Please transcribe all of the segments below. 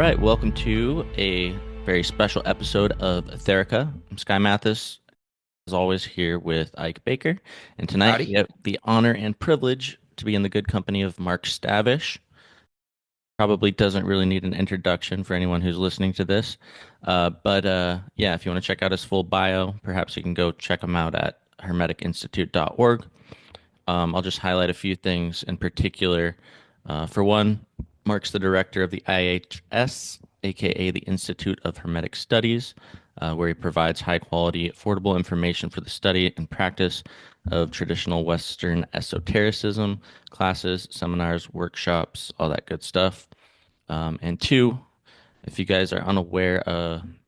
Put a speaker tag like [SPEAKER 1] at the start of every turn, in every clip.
[SPEAKER 1] right, welcome to a very special episode of Aetherica. I'm Sky Mathis, as always, here with Ike Baker. And tonight we
[SPEAKER 2] Howdy.
[SPEAKER 1] have the honor and privilege to be in the good company of Mark Stavish. Probably doesn't really need an introduction for anyone who's listening to this. But yeah, if you want to check out his full bio, perhaps you can go check him out at hermeticinstitute.org. I'll just highlight a few things in particular. For one, Mark's the director of the IHS, aka the Institute of Hermetic Studies, where he provides high quality, affordable information for the study and practice of traditional Western esotericism, classes, seminars, workshops, all that good stuff. And two, if you guys are unaware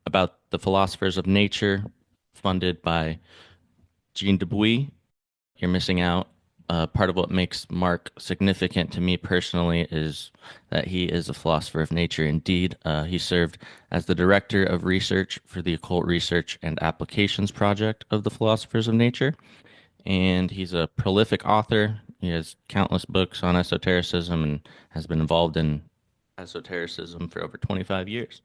[SPEAKER 1] about the Philosophers of Nature, funded by Jean Dubuis, you're missing out. Part of what makes Mark significant to me personally is that he is a philosopher of nature indeed. He served as the director of research for the Occult Research and Applications Project of the Philosophers of Nature, and he's a prolific author. He has countless books on esotericism and has been involved in esotericism for over 25 years.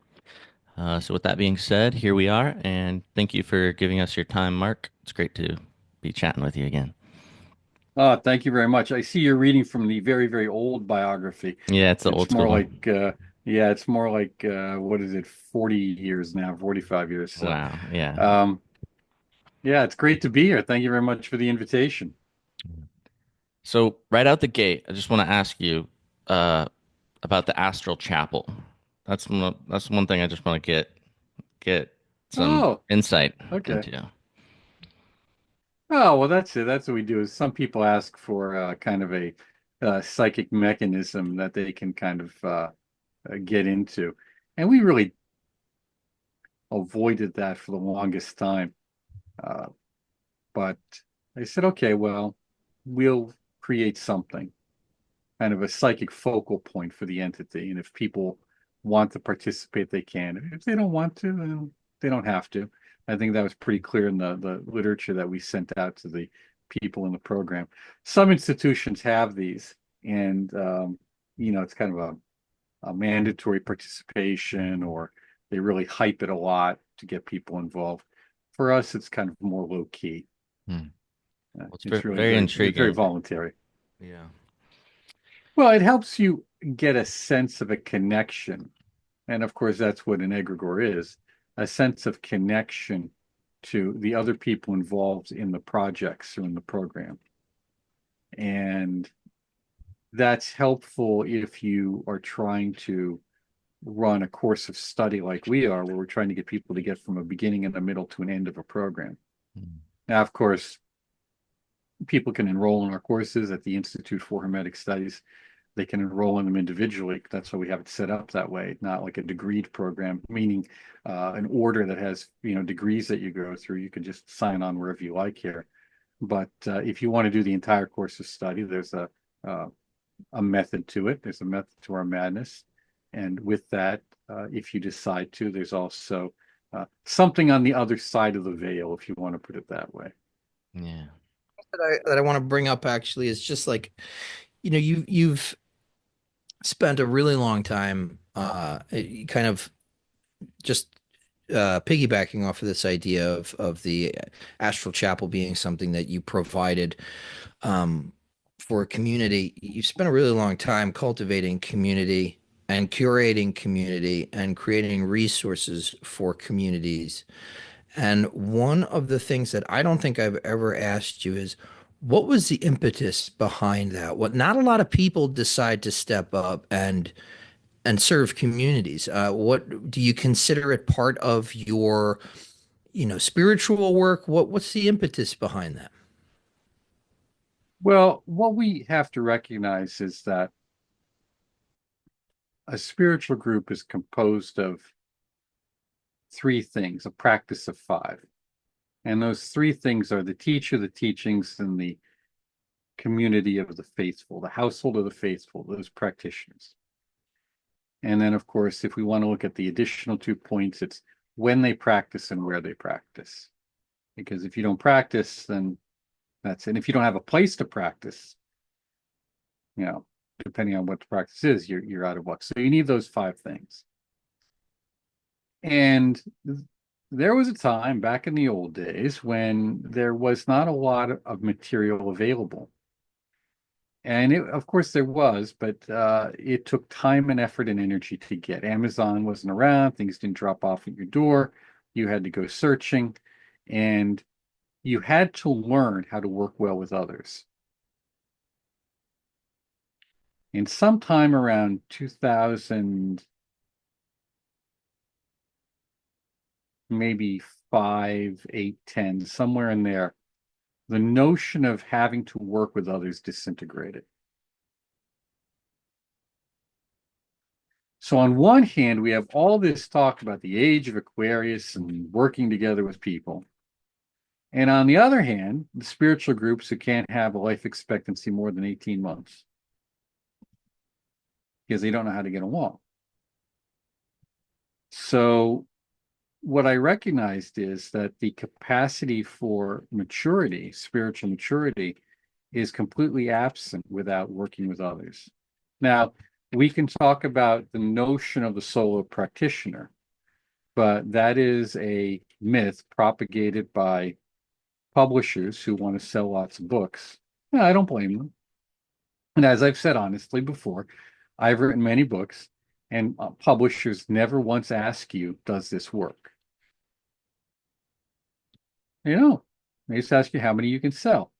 [SPEAKER 1] So, with that being said, here we are, and thank you for giving us your time, Mark. It's great to be chatting with you again.
[SPEAKER 2] Thank you very much. I see you're reading from the very, very old biography.
[SPEAKER 1] Yeah, it's the old
[SPEAKER 2] It's
[SPEAKER 1] school
[SPEAKER 2] more
[SPEAKER 1] one.
[SPEAKER 2] like, it's more like, what is it, 40 years now, 45 years. So,
[SPEAKER 1] Wow. Yeah.
[SPEAKER 2] um, yeah, it's great to be here. Thank you very much for the invitation.
[SPEAKER 1] So right out the gate, I just want to ask you uh, about the astral chapel. That's one thing I just want to get some
[SPEAKER 2] Oh,
[SPEAKER 1] insight
[SPEAKER 2] okay.
[SPEAKER 1] into.
[SPEAKER 2] Oh, well, that's it. That's what we do is some people ask for kind of a psychic mechanism that they can kind of get into. And we really avoided that for the longest time. Uh, But I said, okay, well, we'll create something, kind of a psychic focal point for the entity. And if people want to participate, they can. If they don't want to, then they don't have to. I think that was pretty clear in the literature that we sent out to the people in the program. Some institutions have these, and it's kind of a mandatory participation, or they really hype it a lot to get people involved. For us, it's kind of more low key.
[SPEAKER 1] Hmm. Well, it's
[SPEAKER 2] It's really
[SPEAKER 1] very
[SPEAKER 2] very
[SPEAKER 1] intriguing.
[SPEAKER 2] voluntary.
[SPEAKER 1] Yeah.
[SPEAKER 2] Well, it helps you get a sense of a connection. And of course, that's what an egregore is, a sense of connection to the other people involved in the projects or in the program. And that's helpful if you are trying to run a course of study like we are, where we're trying to get people to get from a beginning and a middle to an end of a program.
[SPEAKER 1] Hmm.
[SPEAKER 2] Now, of course, people can enroll in our courses at the Institute for Hermetic Studies. They can enroll in them individually. That's why we have it set up that way, not like a degreed program, meaning an order that has degrees that you go through. You can just sign on wherever you like here. But if you want to do the entire course of study, there's uh, a method to it. There's a method to our madness, and with that, if you decide to, there's also something on the other side of the veil, if you want to put it that way.
[SPEAKER 1] Yeah.
[SPEAKER 3] That I want to bring up actually is just like, you've spent a really long time kind of just piggybacking off of this idea of the astral chapel being something that you provided for a community. You've spent a really long time cultivating community and curating community and creating resources for communities. And one of the things that I don't think I've ever asked you is, what was the impetus behind that? What not a lot of people decide to step up and serve communities. What do you consider it part of your, spiritual work? What's the impetus behind that?
[SPEAKER 2] Well, what we have to recognize is that a spiritual group is composed of three things, a practice of five. And those three things are the teacher, the teachings, and the community of the faithful, the household of the faithful, those practitioners. And then, of course, if we want to look at the additional 2 points, it's when they practice and where they practice. Because if you don't practice, then that's it. And if you don't have a place to practice, you know, depending on what the practice is, you're out of luck. So you need those five things. And there was a time back in the old days when there was not a lot of material available. And of course there was, but it took time and effort and energy to get. Amazon wasn't around, things didn't drop off at your door. You had to go searching, and you had to learn how to work well with others. And sometime around 2000, maybe 5, 8, 10, somewhere in there, the notion of having to work with others disintegrated. So on one hand, we have all this talk about the age of Aquarius and working together with people. And on the other hand, the spiritual groups who can't have a life expectancy more than 18 months because they don't know how to get along. So what I recognized is that the capacity for maturity, spiritual maturity, is completely absent without working with others. Now, we can talk about the notion of the solo practitioner, but that is a myth propagated by publishers who want to sell lots of books. I don't blame them. And as I've said honestly before, I've written many books, and publishers never once ask you, does this work? You know, they just ask you how many you can sell.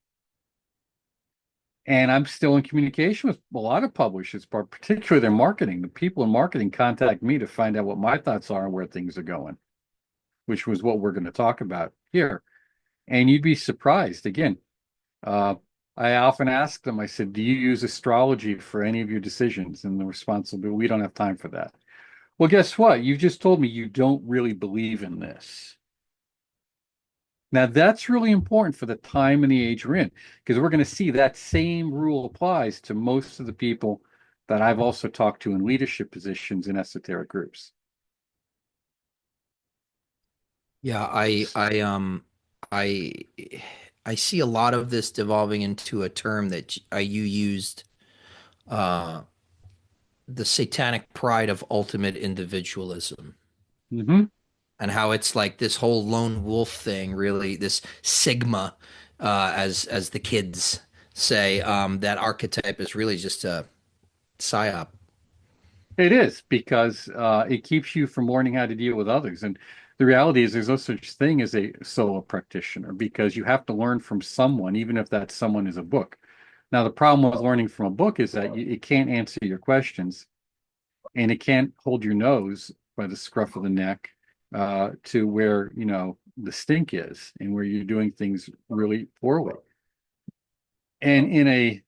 [SPEAKER 2] And I'm still in communication with a lot of publishers, but particularly their marketing. The people in marketing contact me to find out what my thoughts are and where things are going, which was what we're going to talk about here. And you'd be surprised. Again, I often ask them, I said, do you use astrology for any of your decisions? And the response will be, we don't have time for that. Well, guess what? You just told me you don't really believe in this. Now, that's really important for the time and the age we're in, because we're going to see that same rule applies to most of the people that I've also talked to in leadership positions in esoteric groups.
[SPEAKER 3] Yeah, I see a lot of this devolving into a term that you used, uh, the satanic pride of ultimate individualism,
[SPEAKER 2] Mm-hmm.
[SPEAKER 3] and how it's like this whole lone wolf thing, really, this sigma, as the kids say, that archetype is really just a psyop.
[SPEAKER 2] It is because it keeps you from learning how to deal with others. And the reality is there's no such thing as a solo practitioner because you have to learn from someone, even if that someone is a book. Now, the problem with learning from a book is that it can't answer your questions and it can't hold your nose by the scruff of the neck to where, the stink is and where you're doing things really poorly. And in a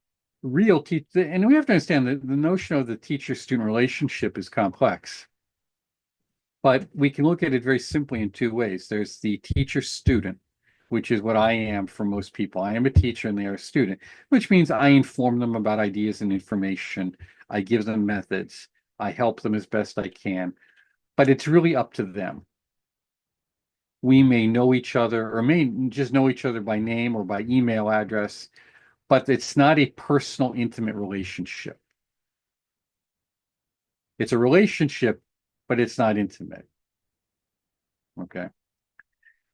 [SPEAKER 2] real teacher, and we have to understand that the notion of the teacher-student relationship is complex, but we can look at it very simply in two ways. There's the teacher-student, which is what I am for most people. I am a teacher and they are a student, which means I inform them about ideas and information. I give them methods. I help them as best I can, but it's really up to them. We may know each other or may just know each other by name or by email address, but it's not a personal, intimate relationship. It's a relationship, but it's not intimate. Okay.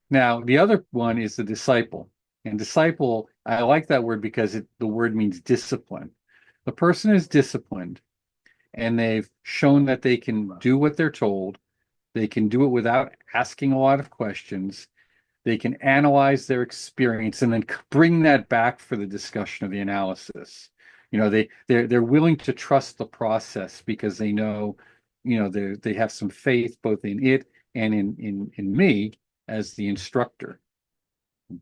[SPEAKER 2] Now, the other one is the disciple. And disciple, I like that word because the word means discipline. The person is disciplined and they've shown that they can do what they're told. They can do it without asking a lot of questions. They can analyze their experience and then bring that back for the discussion of the analysis. They're willing to trust the process because they know, they have some faith both in it and in me as the instructor.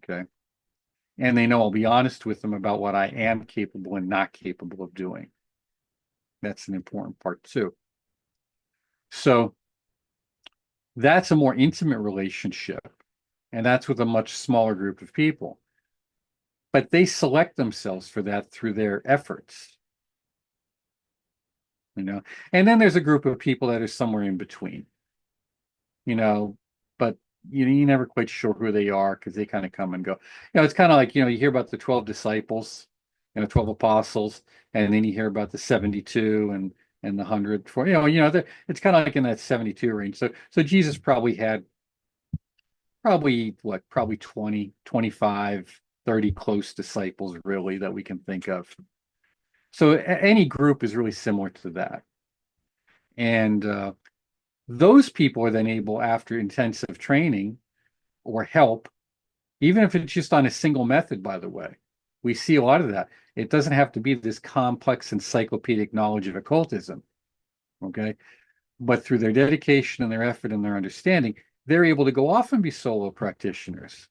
[SPEAKER 2] Okay. And they know I'll be honest with them about what I am capable and not capable of doing. That's an important part too. So that's a more intimate relationship. And that's with a much smaller group of people. But they select themselves for that through their efforts. And then there's a group of people that are somewhere in between, but you're never quite sure who they are because they kind of come and go. It's kind of like, you hear about the 12 disciples and the 12 apostles, and then you hear about the 72 and and the 100 for it's kind of like in that 72 range. So Jesus probably had probably 20, 25, 30 close disciples really that we can think of. So any group is really similar to that. And those people are then able, after intensive training or help, even if it's just on a single method, by the way, we see a lot of that. It doesn't have to be this complex encyclopedic knowledge of occultism, okay? But through their dedication and their effort and their understanding, they're able to go off and be solo practitioners.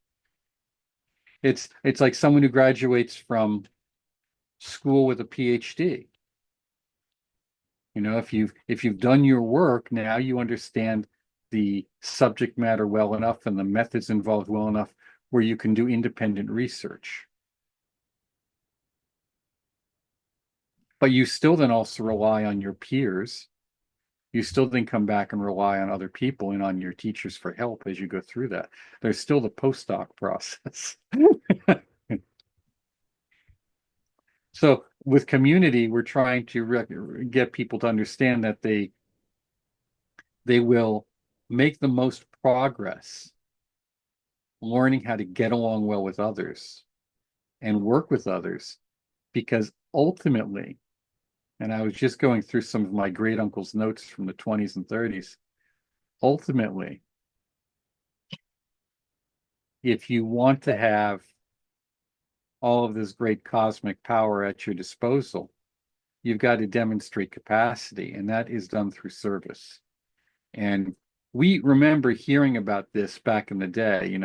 [SPEAKER 2] It's like someone who graduates from school with a PhD. If you've done your work, now you understand the subject matter well enough and the methods involved well enough where you can do independent research. But you still then also rely on your peers. You still then come back and rely on other people and on your teachers for help as you go through that. There's still the postdoc process. So with community, we're trying to get people to understand that they will make the most progress learning how to get along well with others and work with others, because ultimately, and I was just going through some of my great uncle's notes from the 20s and 30s, ultimately, if you want to have all of this great cosmic power at your disposal, you've got to demonstrate capacity, and that is done through service. And we remember hearing about this back in the day,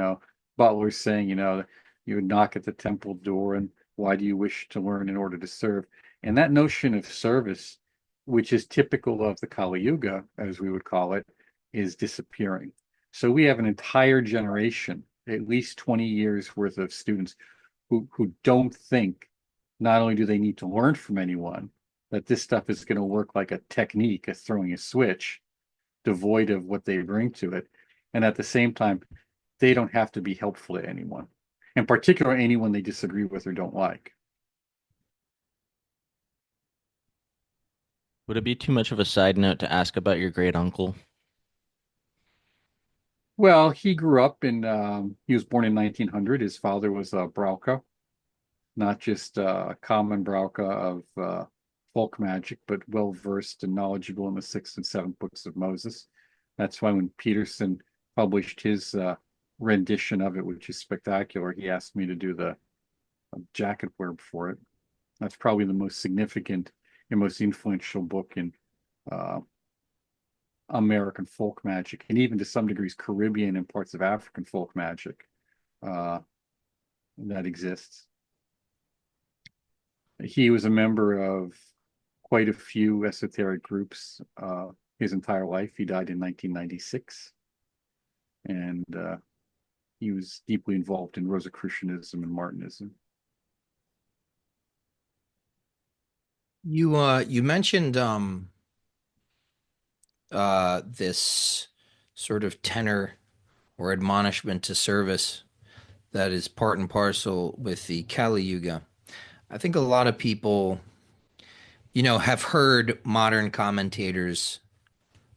[SPEAKER 2] Butler saying, you would knock at the temple door and why do you wish to learn in order to serve? And that notion of service, which is typical of the Kali Yuga, as we would call it, is disappearing. So we have an entire generation, at least 20 years worth of students who don't think not only do they need to learn from anyone, that this stuff is going to work like a technique, as throwing a switch, devoid of what they bring to it. And at the same time, they don't have to be helpful to anyone, in particular, anyone they disagree with or don't like.
[SPEAKER 1] Would it be too much of a side note to ask about your great uncle?
[SPEAKER 2] Well, he grew up he was born in 1900. His father was a Braucha, not just a common Braucha of folk magic, but well-versed and knowledgeable in the 6th and 7th books of Moses. That's why when Peterson published his rendition of it, which is spectacular, he asked me to do the jacket wear for it. That's probably the most significant and most influential book in American folk magic, and even to some degrees Caribbean and parts of African folk magic that exists. He was a member of quite a few esoteric groups his entire life. He died in 1996, and he was deeply involved in Rosicrucianism and Martinism.
[SPEAKER 3] You mentioned this sort of tenor or admonishment to service that is part and parcel with the Kali Yuga. I think a lot of people, have heard modern commentators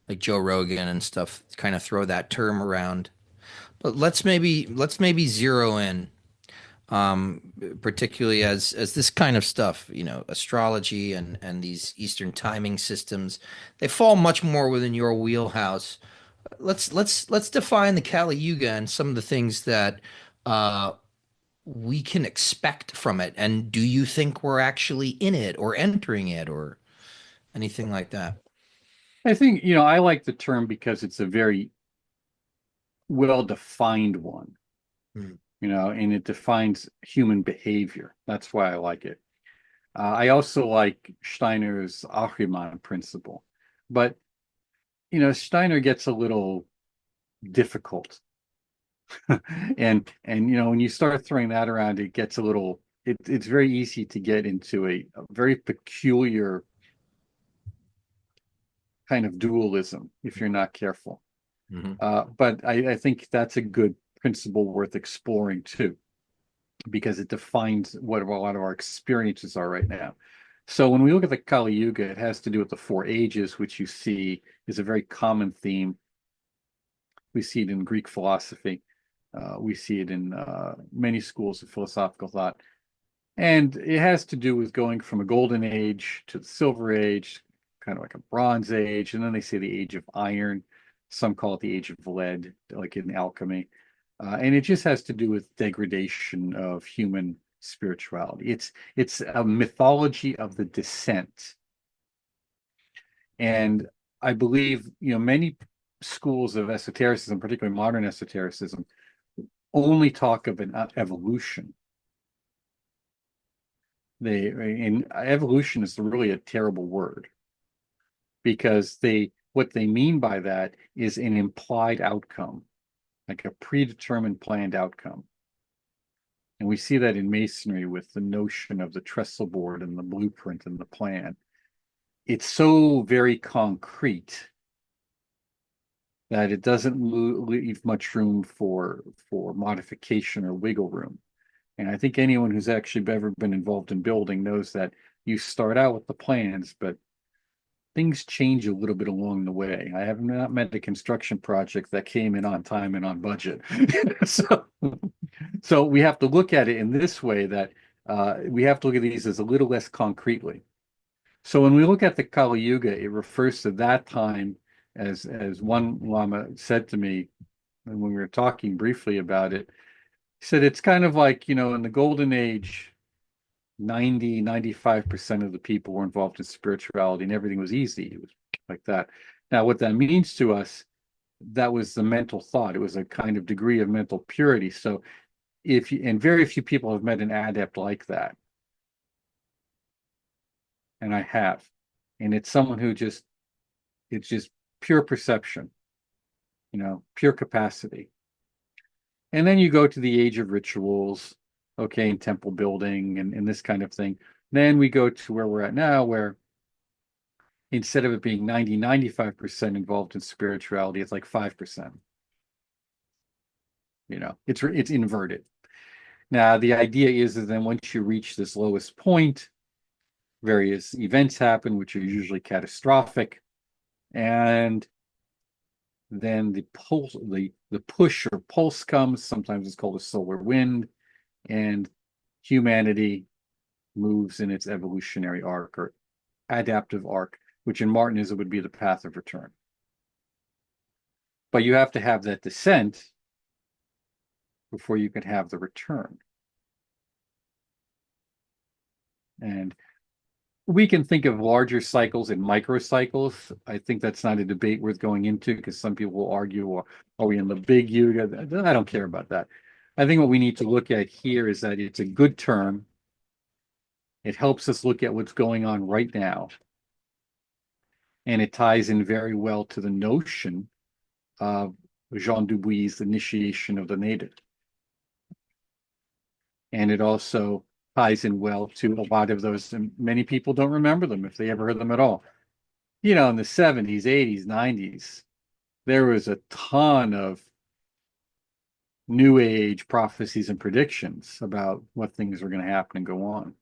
[SPEAKER 3] like Joe Rogan and stuff kind of throw that term around. But let's maybe zero in, particularly as this kind of stuff, astrology and these Eastern timing systems, they fall much more within your wheelhouse. Let's define the Kali Yuga and some of the things that we can expect from it. And do you think we're actually in it or entering it or anything like that?
[SPEAKER 2] I think, I like the term because it's a very well-defined one,
[SPEAKER 3] Mm.
[SPEAKER 2] and it defines human behavior. That's why I like it. I also like Steiner's Ahriman principle, but, Steiner gets a little difficult. and when you start throwing that around, it gets it's very easy to get into a very peculiar kind of dualism if you're not careful.
[SPEAKER 3] Mm-hmm.
[SPEAKER 2] But I think that's a good principle worth exploring too, because it defines what a lot of our experiences are right now. So when we look at the Kali Yuga, it has to do with the four ages, which you see is a very common theme. We see it in Greek philosophy. We see it in many schools of philosophical thought. And it has to do with going from a golden age to the silver age, kind of like a bronze age. And then they say the age of iron. Some call it the age of lead, like in alchemy. And it just has to do with degradation of human spirituality. It's a mythology of the descent. And I believe, many schools of esotericism, particularly modern esotericism, only talk of an evolution. And evolution is really a terrible word, because what they mean by that is an implied outcome, like a predetermined planned outcome. And we see that in Masonry with the notion of the trestle board and the blueprint and the plan. It's so very concrete that it doesn't leave much room for modification or wiggle room. And I think anyone who's actually ever been involved in building knows that you start out with the plans, but things change a little bit along the way. I have not met a construction project that came in on time and on budget. So we have to look at it in this way, that we have to look at these as a little less concretely. So when we look at the Kali Yuga, it refers to that time, as one Lama said to me when we were talking briefly about it. He said it's kind of like, in the golden age, 95% of the people were involved in spirituality and everything was easy. It was like that. Now, what that means to us, that was the mental thought. It was a kind of degree of mental purity. So and very few people have met an adept like that. And I have. And it's someone who it's just pure perception, pure capacity. And then you go to the age of rituals, okay, and temple building and this kind of thing. Then we go to where we're at now, where instead of it being 95% involved in spirituality, it's like 5%. It's inverted. Now, the idea is that then once you reach this lowest point, various events happen, which are usually catastrophic. And then the push or pulse comes. Sometimes it's called a solar wind, and humanity moves in its evolutionary arc or adaptive arc, which in Martinism would be the path of return. But you have to have that descent before you can have the return. And we can think of larger cycles and microcycles. I think that's not a debate worth going into, because some people will argue, or are we in the big yuga? I don't care about that. I think what we need to look at here is that it's a good term. It helps us look at what's going on right now. And it ties in very well to the notion of Jean Dubuis's initiation of the native. And it also ties in well to a lot of those, and many people don't remember them if they ever heard them at all. In the 70s, 80s, 90s, there was a ton of new age prophecies and predictions about what things were going to happen and go on.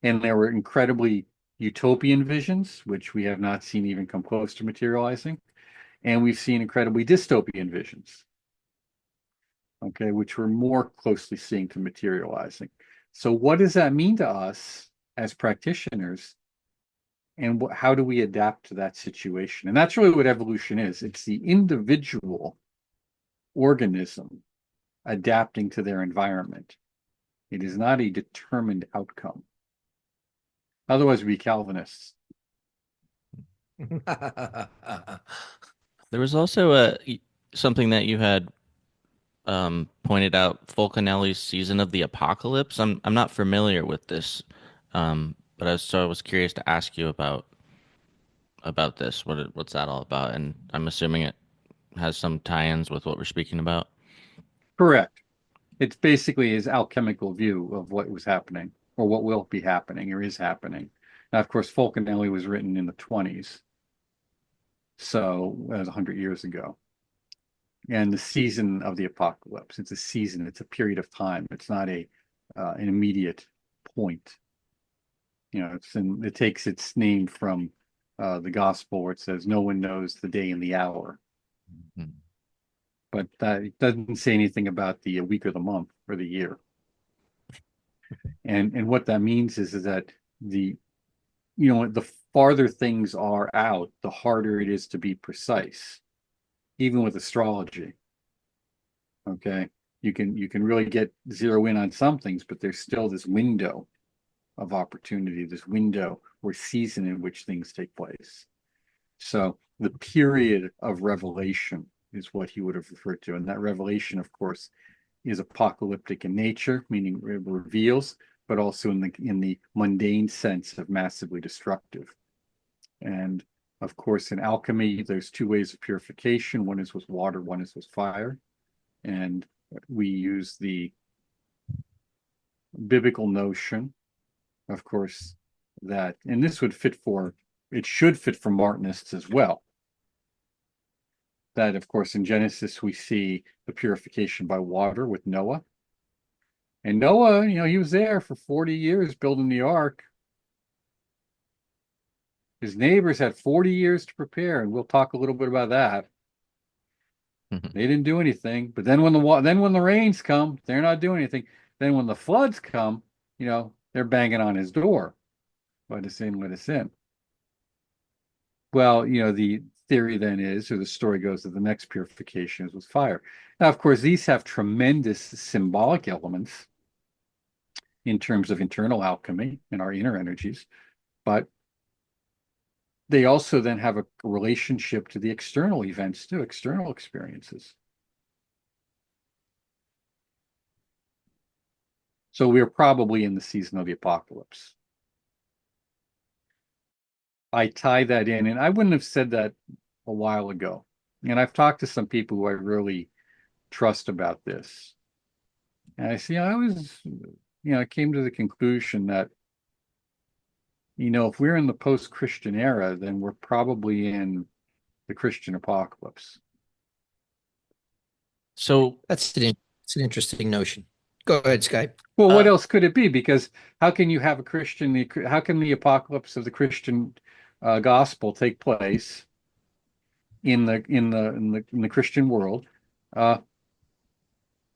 [SPEAKER 2] And there were incredibly utopian visions, which we have not seen even come close to materializing. And we've seen incredibly dystopian visions, okay, which we're more closely seeing to materializing. So what does that mean to us as practitioners? And how do we adapt to that situation? And that's really what evolution is. It's the individual organism adapting to their environment. It is not a determined outcome. Otherwise, we'd be Calvinists.
[SPEAKER 1] There was also something that you had pointed out, Fulcanelli's Season of the Apocalypse. I'm not familiar with this, but I was curious to ask you about this. What's that all about? And I'm assuming it has some tie-ins with what we're speaking about.
[SPEAKER 2] Correct. It's basically his alchemical view of what was happening, or what will be happening, or is happening. Now, of course, Fulcanelli was written in the 20s, so that was 100 years ago. And the season of the apocalypse, it's a season, it's a period of time. It's not an immediate point. it takes its name from the gospel where it says, "No one knows the day and the hour."
[SPEAKER 4] Mhm.
[SPEAKER 2] But it doesn't say anything about the week or the month or the year. And what that means is that the the farther things are out, the harder it is to be precise, even with astrology. Okay, you can really zero in on some things, but there's still this window of opportunity, this window or season in which things take place. So the period of revelation is what he would have referred to. And that revelation, of course, is apocalyptic in nature, meaning it reveals, but also in the mundane sense of massively destructive. And of course, in alchemy, there's two ways of purification. One is with water, one is with fire. And we use the biblical notion, of course, that, and this would it should fit for Martinists as well. That, of course, in Genesis, we see the purification by water with Noah. And Noah, he was there for 40 years building the ark. His neighbors had 40 years to prepare, and we'll talk a little bit about that. They didn't do anything. But then when the rains come, they're not doing anything. Then when the floods come, they're banging on his door. Let us in, let us in. Well, the theory then is, or the story goes, that the next purification is with fire. Now, of course, these have tremendous symbolic elements in terms of internal alchemy and our inner energies, but they also then have a relationship to the external events too, external experiences. So we're probably in the season of the apocalypse. I tie that in, and I wouldn't have said that a while ago. And I've talked to some people who I really trust about this. And I see, I came to the conclusion that, if we're in the post-Christian era, then we're probably in the Christian apocalypse.
[SPEAKER 1] So
[SPEAKER 3] It's an interesting notion. Go ahead, Skype.
[SPEAKER 2] Well, what else could it be? Because how can you have how can the apocalypse of the Christian gospel take place in the Christian world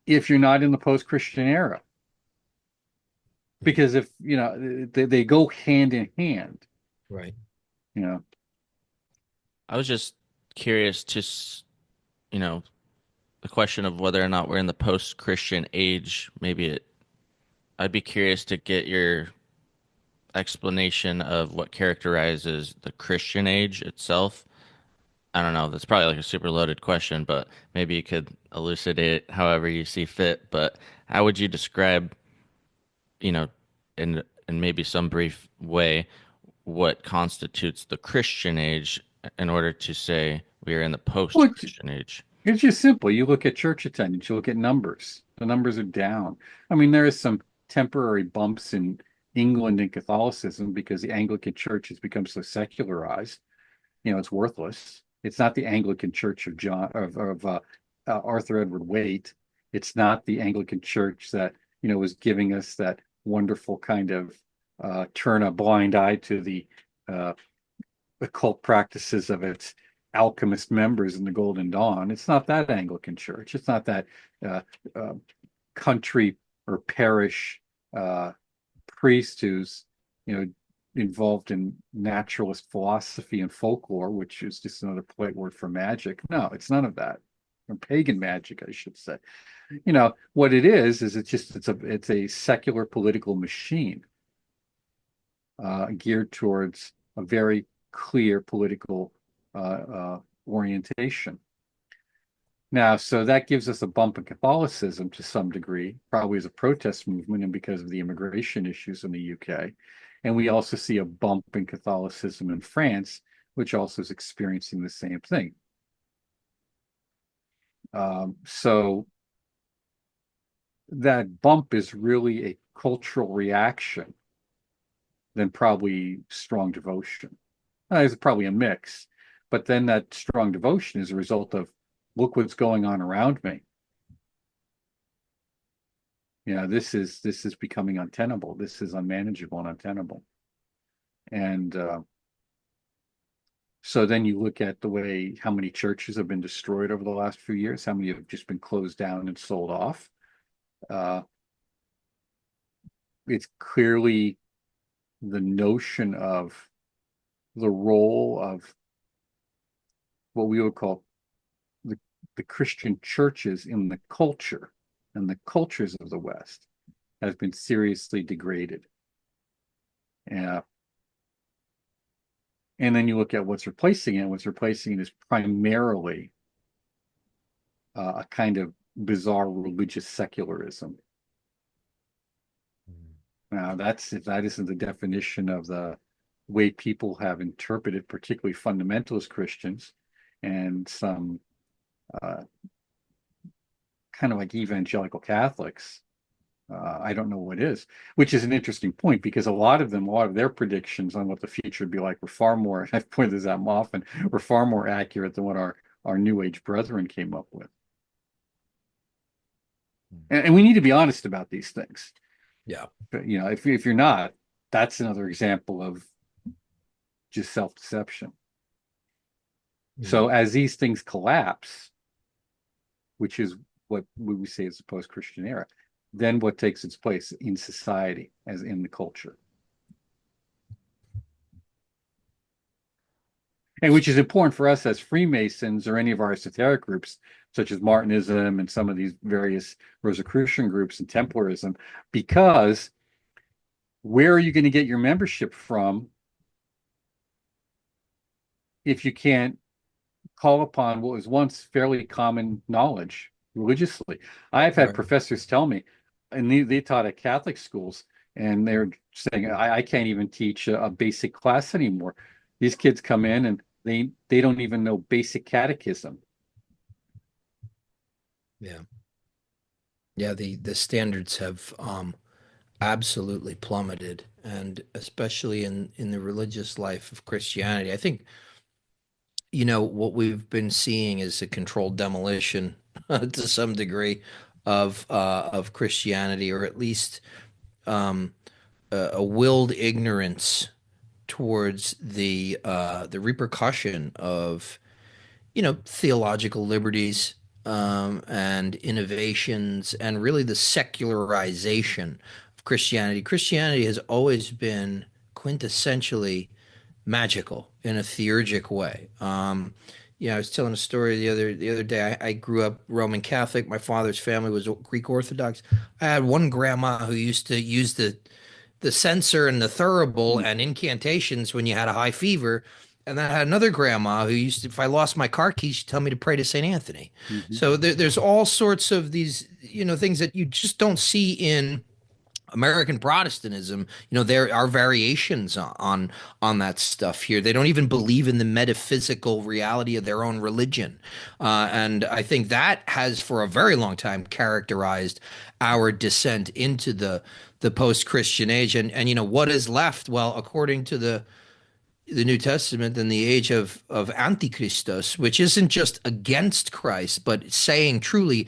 [SPEAKER 2] if you're not in the post-Christian era? Because if they go hand in hand,
[SPEAKER 3] Right.
[SPEAKER 1] I was just curious, the question of whether or not we're in the post-Christian age. I'd be curious to get your explanation of what characterizes the Christian age itself. I don't know. That's probably like a super loaded question, but maybe you could elucidate it however you see fit. But how would you describe, you know, in maybe some brief way, what constitutes the Christian age in order to say we are in the
[SPEAKER 2] well,
[SPEAKER 1] post-Christian age?
[SPEAKER 2] it's just simple. You look at church attendance, you look at numbers. The numbers are down. I mean, there is some temporary bumps in England and Catholicism because the Anglican Church has become so secularized. It's worthless. It's not the Anglican Church of Arthur Edward Waite. It's not the Anglican Church that was giving us that wonderful kind of turn a blind eye to the occult practices of its alchemist members in the Golden Dawn. It's not that Anglican Church. It's not that uh, uh, country or parish priest who's involved in naturalist philosophy and folklore, which is just another polite word for magic. No, it's none of that. Or pagan magic, I should say. What it is it's a secular political machine geared towards a very clear political orientation. Now, so that gives us a bump in Catholicism to some degree, probably as a protest movement and because of the immigration issues in the UK. And we also see a bump in Catholicism in France, which also is experiencing the same thing. So that bump is really a cultural reaction than probably strong devotion. It's probably a mix, but then that strong devotion is a result of look what's going on around me. This is becoming untenable. This is unmanageable and untenable. And so then you look at the way how many churches have been destroyed over the last few years, how many have just been closed down and sold off. It's clearly the notion of the role of what we would call the Christian churches in the culture and the cultures of the West has been seriously degraded. And then you look at what's replacing it. What's replacing it is primarily a kind of bizarre religious secularism. Now, if that isn't the definition of the way people have interpreted, particularly fundamentalist Christians and some kind of like evangelical Catholics, I don't know what is, which is an interesting point because a lot of their predictions on what the future would be like were far more, and I've pointed this out often, were far more accurate than what our New Age brethren came up with. And we need to be honest about these things.
[SPEAKER 3] Yeah.
[SPEAKER 2] But, if you're not, that's another example of just self-deception. So as these things collapse, which is what we say is the post-Christian era, then what takes its place in society, as in the culture? And which is important for us as Freemasons or any of our esoteric groups, such as Martinism and some of these various Rosicrucian groups and Templarism, because where are you going to get your membership from if you can't call upon what was once fairly common knowledge religiously? I've had professors tell me, and they taught at Catholic schools, and they're saying, I can't even teach a basic class anymore. These kids come in and they don't even know basic catechism.
[SPEAKER 3] Yeah. Yeah, the standards have absolutely plummeted, and especially in the religious life of Christianity. I think, what we've been seeing is a controlled demolition to some degree of Christianity, or at least a willed ignorance towards the repercussion of theological liberties and innovations, and really the secularization of Christianity. Christianity has always been quintessentially magical in a theurgic way. I was telling a story the other day. I grew up Roman Catholic. My father's family was Greek Orthodox. I had one grandma who used to use the censer and the thurible and incantations when you had a high fever. And then I had another grandma who used to, if I lost my car keys, she'd tell me to pray to St. Anthony. So there's all sorts of these, things that you just don't see in American Protestantism. There are variations on that stuff here. They don't even believe in the metaphysical reality of their own religion, and I think that has, for a very long time, characterized our descent into the post-Christian age. And what is left? Well, according to the New Testament, and the age of Antichristos, which isn't just against Christ, but saying truly,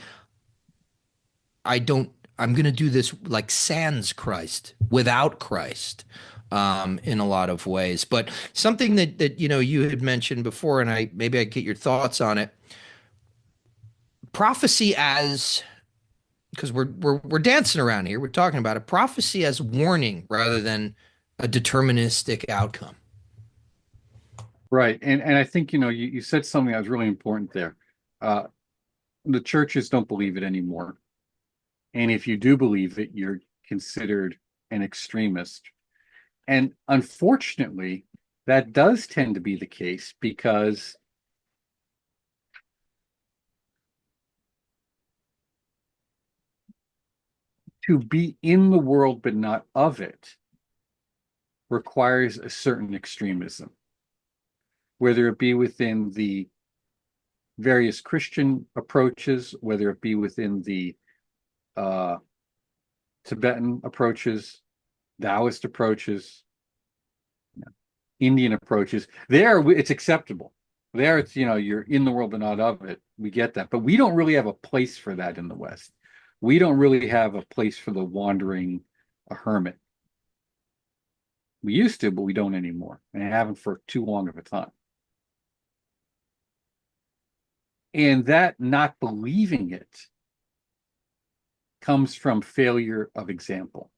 [SPEAKER 3] I'm going to do this like sans Christ, without Christ, in a lot of ways. But something that you had mentioned before, and maybe I get your thoughts on it. Prophecy as, because we're dancing around here, we're talking about it. Prophecy as warning rather than a deterministic outcome.
[SPEAKER 2] Right. And I think, you said something that was really important there. The churches don't believe it anymore. And if you do believe it, you're considered an extremist. And unfortunately, that does tend to be the case, because to be in the world but not of it requires a certain extremism, whether it be within the various Christian approaches, whether it be within the Tibetan approaches, Taoist approaches, Indian approaches. There, it's acceptable. There, it's, you're in the world but not of it. We get that. But we don't really have a place for that in the West. We don't really have a place for the wandering hermit. We used to, but we don't anymore, and haven't for too long of a time. And that not believing it comes from failure of example.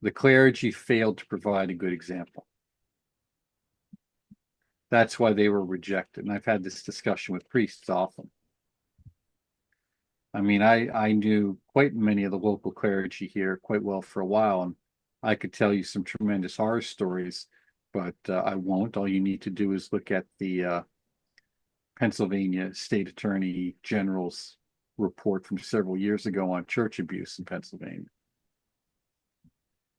[SPEAKER 2] The clergy failed to provide a good example. That's why they were rejected. And I've had this discussion with priests often. I mean, I knew quite many of the local clergy here quite well for a while, and I could tell you some tremendous horror stories, but I won't. All you need to do is look at the Pennsylvania State Attorney General's report from several years ago on church abuse in Pennsylvania.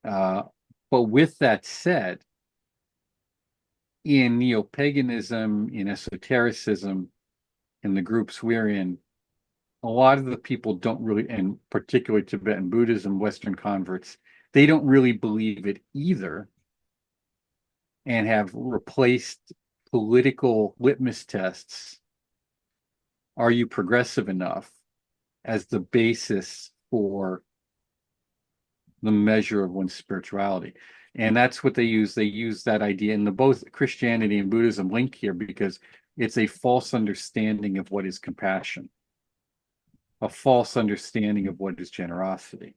[SPEAKER 2] But with that said, in neo-paganism, in esotericism, in the groups we're in, a lot of the people don't really, and particularly Tibetan Buddhism, Western converts, they don't really believe it either, and have replaced political litmus tests. Are you progressive enough as the basis for the measure of one's spirituality? And that's what they use. They use that idea in the both Christianity and Buddhism link here because it's a false understanding of what is compassion, a false understanding of what is generosity.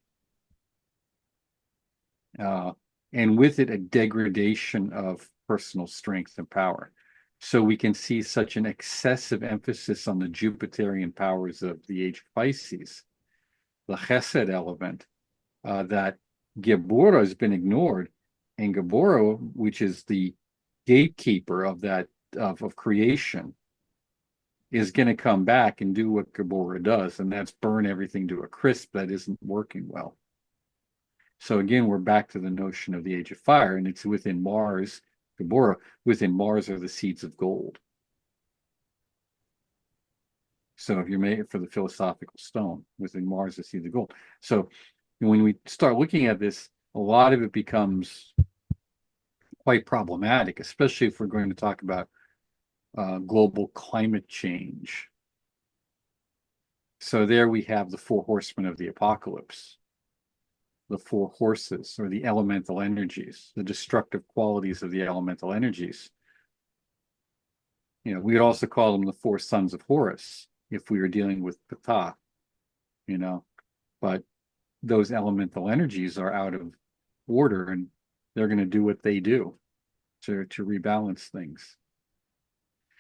[SPEAKER 2] And with it, a degradation of personal strength and power. So we can see such an excessive emphasis on the Jupiterian powers of the age of Pisces, the Chesed element, that Gebura has been ignored. And Gebura, which is the gatekeeper of that of creation, is going to come back and do what Gebura does, and that's burn everything to a crisp that isn't working well. So again, we're back to the notion of the age of fire, and it's within Mars, Gebura, within Mars are the seeds of gold. So if you're made for the philosophical stone, within Mars, the seeds of gold. So when we start looking at this, a lot of it becomes quite problematic, especially if we're going to talk about global climate change. So there we have the four horsemen of the apocalypse, the four horses, or the elemental energies, the destructive qualities of the elemental energies. We would also call them the four sons of Horus if we were dealing with Ptah, but those elemental energies are out of order, and they're going to do what they do to rebalance things.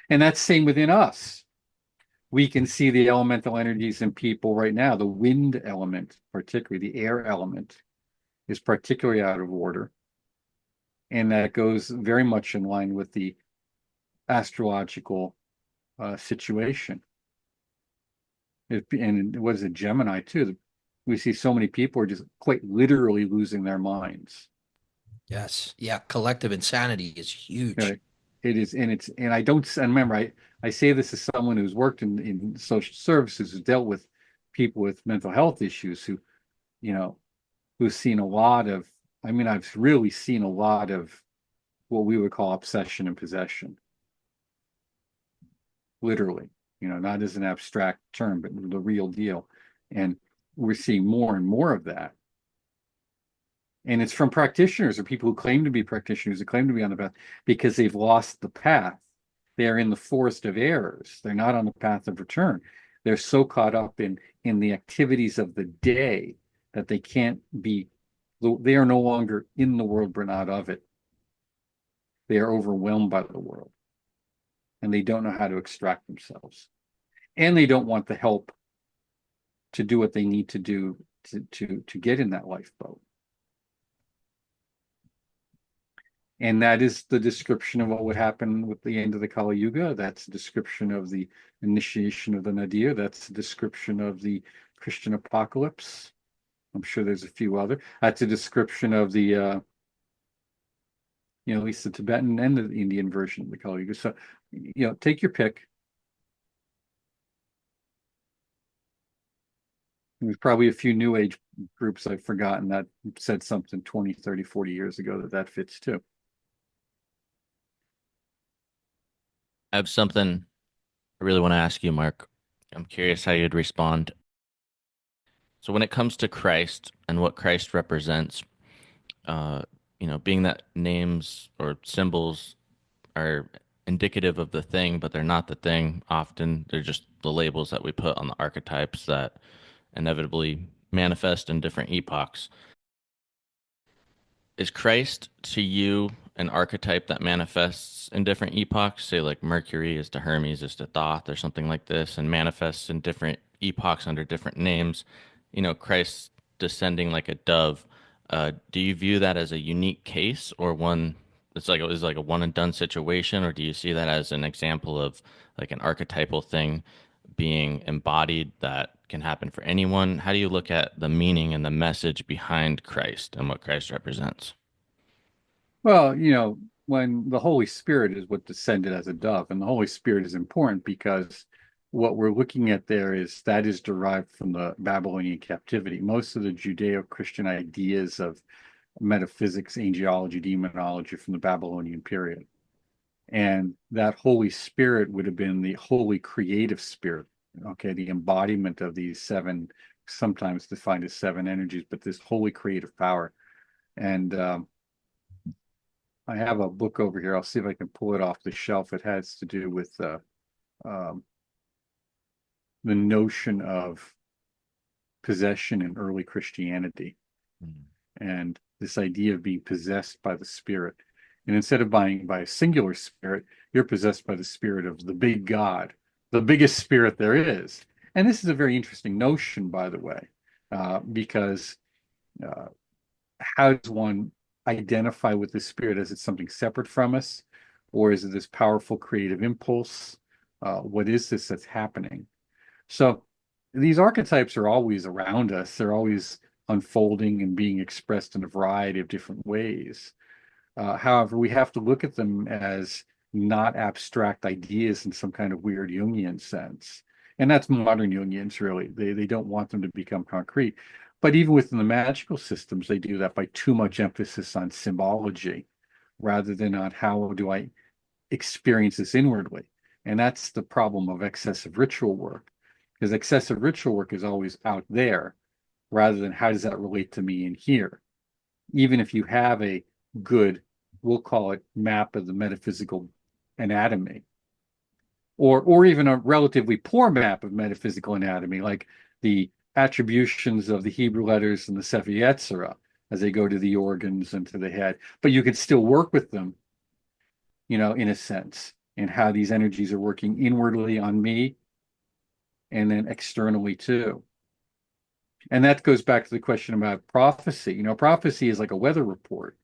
[SPEAKER 2] And that's same within us. We can see the elemental energies in people right now. The wind element, particularly the air element, is particularly out of order. And that goes very much in line with the astrological situation. And what is it, Gemini too? We see so many people are just quite literally losing their minds.
[SPEAKER 3] Yes. Yeah. Collective insanity is huge.
[SPEAKER 2] Right. It is, and I don't, and remember, I say this as someone who's worked in social services, who's dealt with people with mental health issues, who's seen a lot of, I've really seen a lot of what we would call obsession and possession. Literally, not as an abstract term, but the real deal. And we're seeing more and more of that. And it's from practitioners or people who claim to be practitioners, who claim to be on the path, because they've lost the path. They are in the forest of errors. They're not on the path of return. They're so caught up in the activities of the day that they can't be, they are no longer in the world, but not of it. They are overwhelmed by the world. And they don't know how to extract themselves. And they don't want the help to do what they need to do to get in that lifeboat. And that is the description of what would happen with the end of the Kali Yuga. That's a description of the initiation of the Nadir. That's a description of the Christian apocalypse. I'm sure there's a few other. That's a description of the, at least the Tibetan and the Indian version of the Kali Yuga. So, take your pick. There's probably a few New Age groups I've forgotten that said something 20, 30, 40 years ago that fits too.
[SPEAKER 1] I have something I really want to ask you, Mark. I'm curious how you'd respond. So when it comes to Christ and what Christ represents, uh, being that names or symbols are indicative of the thing, but they're not the thing. Often they're just the labels that we put on the archetypes that inevitably manifest in different epochs. Is Christ to you an archetype that manifests in different epochs? Say, like Mercury is to Hermes, is to Thoth, or something like this, and manifests in different epochs under different names. Christ descending like a dove. Do you view that as a unique case, or one that's like is like a one and done situation, or do you see that as an example of like an archetypal thing being embodied that can happen for anyone? How do you look at the meaning and the message behind Christ and what Christ represents?
[SPEAKER 2] Well, when the Holy Spirit is what descended as a dove, and the Holy Spirit is important because what we're looking at there is that is derived from the Babylonian captivity. Most of the Judeo-Christian ideas of metaphysics, angelology, demonology from the Babylonian period. And that Holy Spirit would have been the holy creative spirit, okay, the embodiment of these seven, sometimes defined as seven energies, but this holy creative power. And I have a book over here. I'll see if I can pull it off the shelf. It has to do with um, the notion of possession in early Christianity and this idea of being possessed by the spirit. And instead of being by a singular spirit, you're possessed by the spirit of the big God, the biggest spirit there is. And this is a very interesting notion, by the way, because how does one identify with the spirit? Is it something separate from us, or is it this powerful creative impulse? What is this that's happening? So these archetypes are always around us. They're always unfolding and being expressed in a variety of different ways. However, we have to look at them as not abstract ideas in some kind of weird Jungian sense. And that's modern Jungians, really. They don't want them to become concrete. But even within the magical systems, they do that by too much emphasis on symbology rather than on how do I experience this inwardly. And that's the problem of excessive ritual work, because excessive ritual work is always out there rather than how does that relate to me in here. Even if you have a good, we'll call it map of the metaphysical anatomy, or even a relatively poor map of metaphysical anatomy, like the attributions of the Hebrew letters and the Sefer Yetzirah as they go to the organs and to the head. But you could still work with them, in a sense, and how these energies are working inwardly on me and then externally too. And that goes back to the question about prophecy. Prophecy is like a weather report.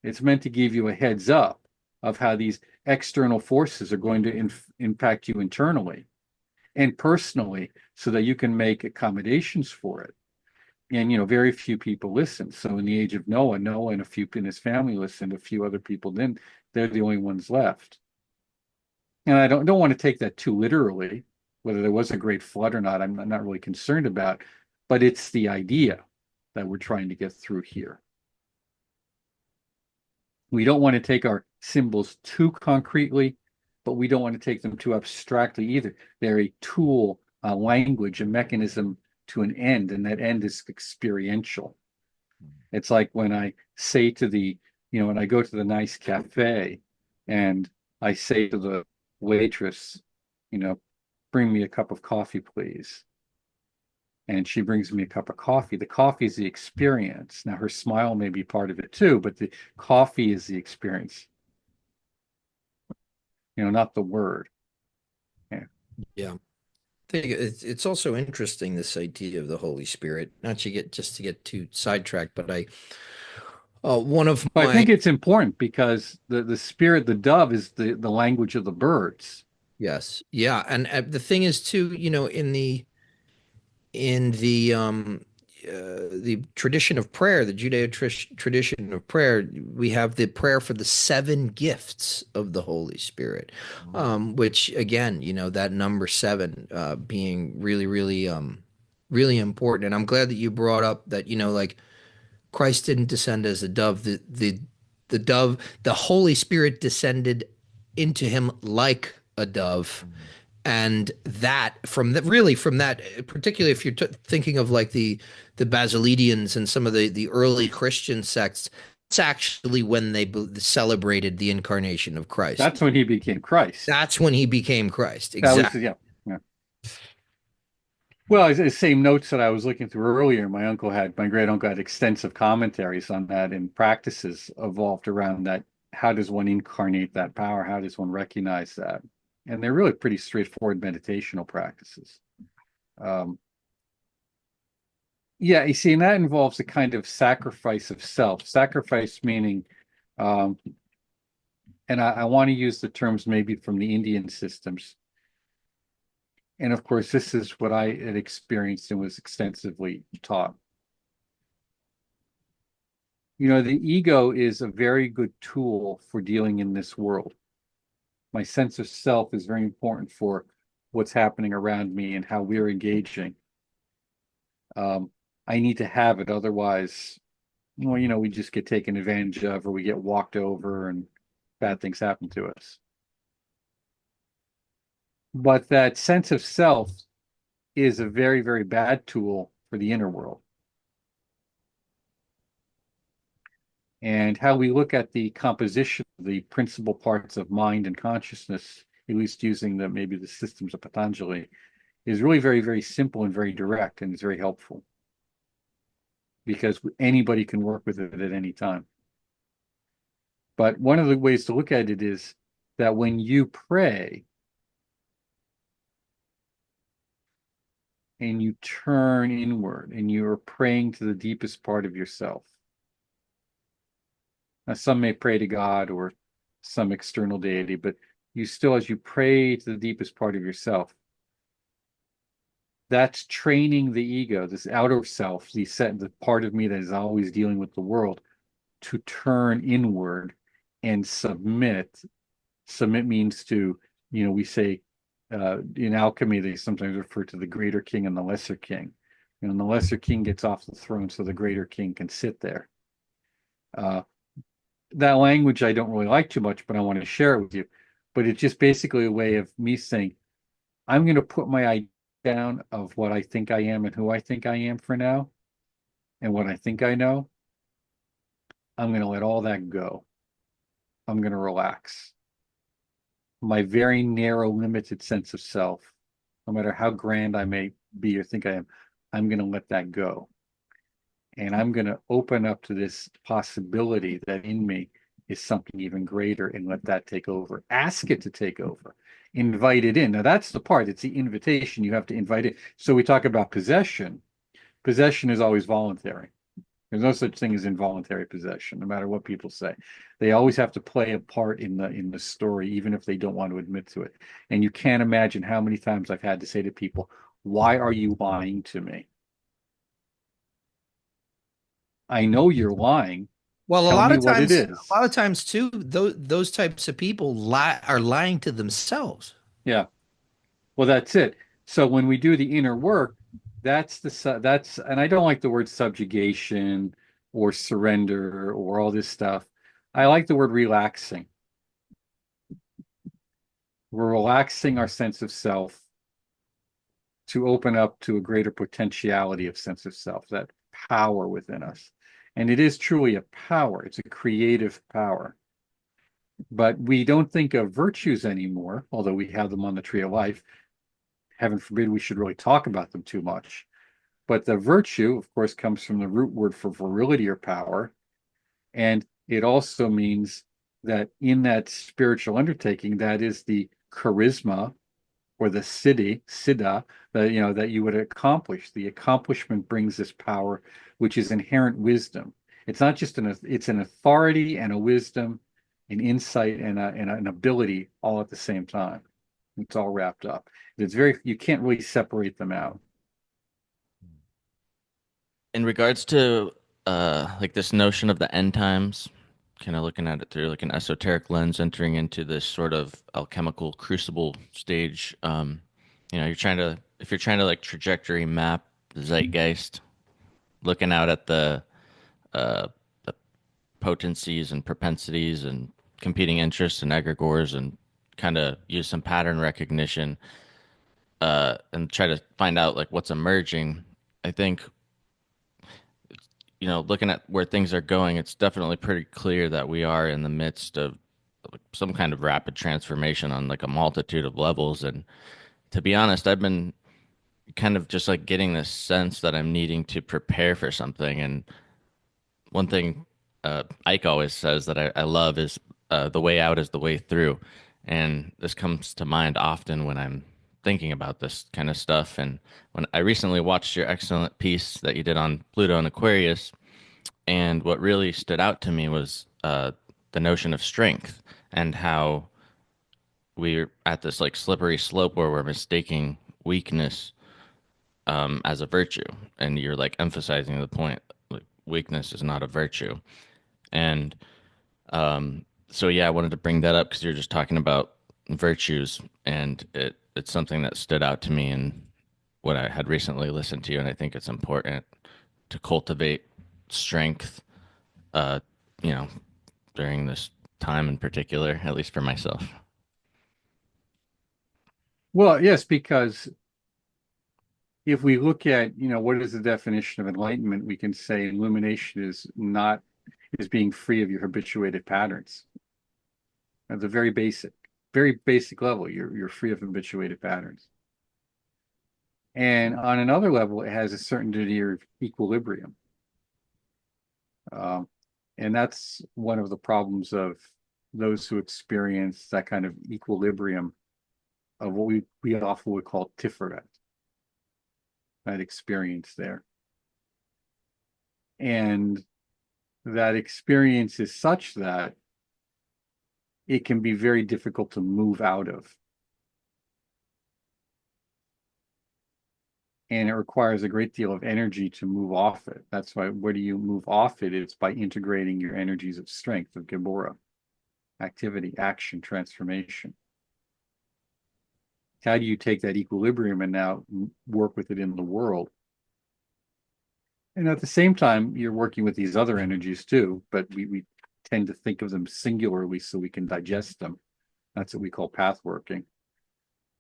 [SPEAKER 2] It's meant to give you a heads up of how these external forces are going to impact you internally and personally so that you can make accommodations for it. And, very few people listen. So in the age of Noah and a few in his family listened, a few other people didn't. They're the only ones left. And I don't want to take that too literally, whether there was a great flood or not, I'm not really concerned about, but it's the idea that we're trying to get through here. We don't want to take our symbols too concretely, but we don't want to take them too abstractly either. They're a tool, a language, a mechanism to an end, and that end is experiential. It's like when I say to when I go to the nice cafe and I say to the waitress, bring me a cup of coffee, please. And she brings me a cup of coffee. The coffee is the experience. Now, her smile may be part of it too, but the coffee is the experience, not the word. Yeah.
[SPEAKER 3] Yeah. I think it's also interesting, this idea of the Holy Spirit, not to get too sidetracked, but
[SPEAKER 2] I think it's important because the spirit, the dove, is the language of the birds.
[SPEAKER 3] Yes. Yeah. And the thing is too, in the tradition of prayer, the tradition of prayer, we have the prayer for the seven gifts of the Holy Spirit, which again, that number seven being really, really, really important. And I'm glad that you brought up that, like Christ didn't descend as a dove. The dove, the Holy Spirit descended into him like a dove. And that from that, particularly if you're thinking of like the Basilidians and some of the early Christian sects, actually when they celebrated the incarnation of Christ.
[SPEAKER 2] That's when he became Christ.
[SPEAKER 3] That's when he became Christ.
[SPEAKER 2] That was,
[SPEAKER 3] Exactly.
[SPEAKER 2] yeah. Yeah. Well, it's the same notes that I was looking through earlier. My great uncle had extensive commentaries on that, and practices evolved around that. How does one incarnate that power? How does one recognize that? And they're really pretty straightforward meditational practices. Um, yeah, you see, and that involves a kind of sacrifice of self. Sacrifice meaning, um, and I want to use the terms maybe from the Indian systems. And of course, this is what I had experienced and was extensively taught. The ego is a very good tool for dealing in this world. My sense of self is very important for what's happening around me and how we're engaging. I need to have it, otherwise, well, we just get taken advantage of, or we get walked over and bad things happen to us. But that sense of self is a very, very bad tool for the inner world. And how we look at the composition of the principal parts of mind and consciousness, at least using maybe the systems of Patanjali, is really very, very simple and very direct, and it's very helpful because anybody can work with it at any time. But one of the ways to look at it is that when you pray and you turn inward and you're praying to the deepest part of yourself. Now, some may pray to God or some external deity, but you still, as you pray to the deepest part of yourself, that's training the ego, this outer self, the part of me that is always dealing with the world, to turn inward and submit. Submit means to, we say in alchemy, they sometimes refer to the greater king and the lesser king. The lesser king gets off the throne so the greater king can sit there. That language I don't really like too much, but I want to share it with you. But it's just basically a way of me saying, I'm going to put my idea down of what I think I am and who I think I am for now, and what I think I know. I'm going to let all that go. I'm going to relax. My very narrow, limited sense of self, no matter how grand I may be or think I am, I'm going to let that go. And I'm going to open up to this possibility that in me is something even greater, and let that take over. Ask it to take over. Invite it in. Now, that's the part. It's the invitation. You have to invite it. So we talk about possession. Possession is always voluntary. There's no such thing as involuntary possession, no matter what people say. They always have to play a part in the story, even if they don't want to admit to it. And you can't imagine how many times I've had to say to people, "Why are you lying to me? I know you're lying.
[SPEAKER 3] Well,
[SPEAKER 2] Tell me what it is."
[SPEAKER 3] a lot of times too, those types of people are lying to themselves.
[SPEAKER 2] Yeah. Well, that's it. So when we do the inner work, and I don't like the word subjugation or surrender or all this stuff. I like the word relaxing. We're relaxing our sense of self to open up to a greater potentiality of sense of self, that power within us. And it is truly a power. It's a creative power. But we don't think of virtues anymore, although we have them on the tree of life. Heaven forbid we should really talk about them too much. But the virtue, of course, comes from the root word for virility or power. And it also means that in that spiritual undertaking, that is the charisma or the siddha that you would accomplish. The accomplishment brings this power, which is inherent wisdom. It's not just it's an authority and a wisdom, an insight and an ability all at the same time. It's all wrapped up. You can't really separate them out.
[SPEAKER 1] In regards to like this notion of the end times, kind of looking at it through like an esoteric lens, entering into this sort of alchemical crucible stage, if you're trying to like trajectory map the zeitgeist, looking out at the potencies and propensities and competing interests and egregores, and kind of use some pattern recognition and try to find out like what's emerging. I think looking at where things are going, it's definitely pretty clear that we are in the midst of like, some kind of rapid transformation on like a multitude of levels. And to be honest, I've been kind of just like getting this sense that I'm needing to prepare for something. And one thing Ike always says that I love is the way out is the way through. And this comes to mind often when I'm thinking about this kind of stuff. And when I recently watched your excellent piece that you did on Pluto and Aquarius, and what really stood out to me was the notion of strength and how we're at this like slippery slope where we're mistaking weakness as a virtue. And you're like emphasizing the point like weakness is not a virtue. And so yeah, I wanted to bring that up because you're just talking about virtues, and it's something that stood out to me in what I had recently listened to, and I think it's important to cultivate strength, uh, you know, during this time in particular, at least for myself.
[SPEAKER 2] Well, yes, because if we look at, what is the definition of enlightenment, we can say illumination is being free of your habituated patterns. At the very basic level, you're free of habituated patterns. And on another level, it has a certain degree of equilibrium. And that's one of the problems of those who experience that kind of equilibrium of what we often would call Tiferet, that experience there. And that experience is such that it can be very difficult to move out of. And it requires a great deal of energy to move off it. That's why, where do you move off it? It's by integrating your energies of strength, of Gibora, activity, action, transformation. How do you take that equilibrium and now work with it in the world? And at the same time, you're working with these other energies too, but we tend to think of them singularly so we can digest them. That's what we call path working.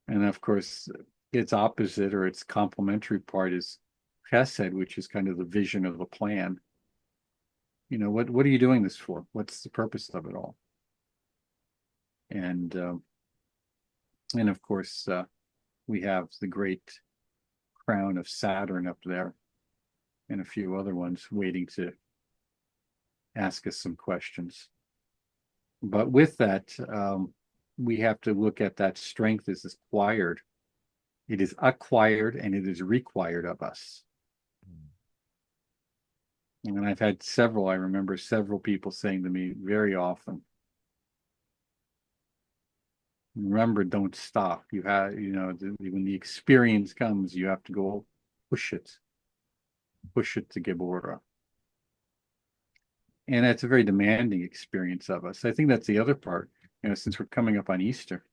[SPEAKER 2] And of course, its opposite or its complementary part is chesed, which is kind of the vision of the plan. What are you doing this for? What's the purpose of it all? And of course, we have the great crown of Saturn up there and a few other ones waiting to ask us some questions. But with that, we have to look at that strength as acquired. It is acquired and it is required of us. And I remember several people saying to me very often, remember, don't stop. You have, when the experience comes, you have to go push it to Gibora. And that's a very demanding experience of us. I think that's the other part, since we're coming up on Easter.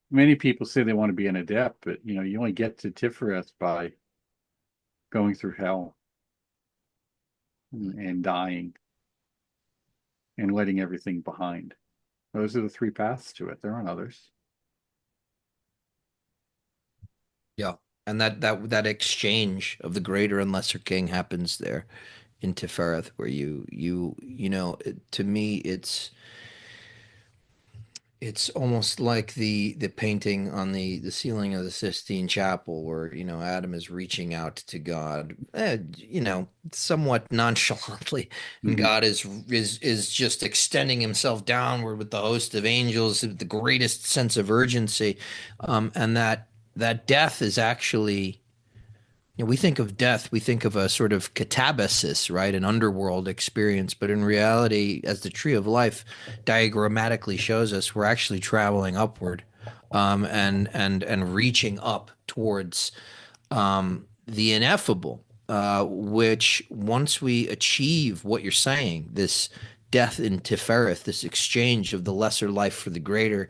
[SPEAKER 2] Many people say they want to be an adept, but you only get to Tifereth by going through hell and dying and letting everything behind. Those are the three paths to it. There aren't others.
[SPEAKER 3] Yeah. And that exchange of the greater and lesser king happens there in Tifereth, where to me, it's almost like the painting on the ceiling of the Sistine Chapel, where Adam is reaching out to God, somewhat nonchalantly, and God is just extending himself downward with the host of angels, with the greatest sense of urgency, and that death is actually. We think of death, we think of a sort of catabasis, right? An underworld experience. But in reality, as the tree of life diagrammatically shows us, we're actually traveling upward, and reaching up towards the ineffable, which once we achieve what you're saying, this death in Tifereth, this exchange of the lesser life for the greater,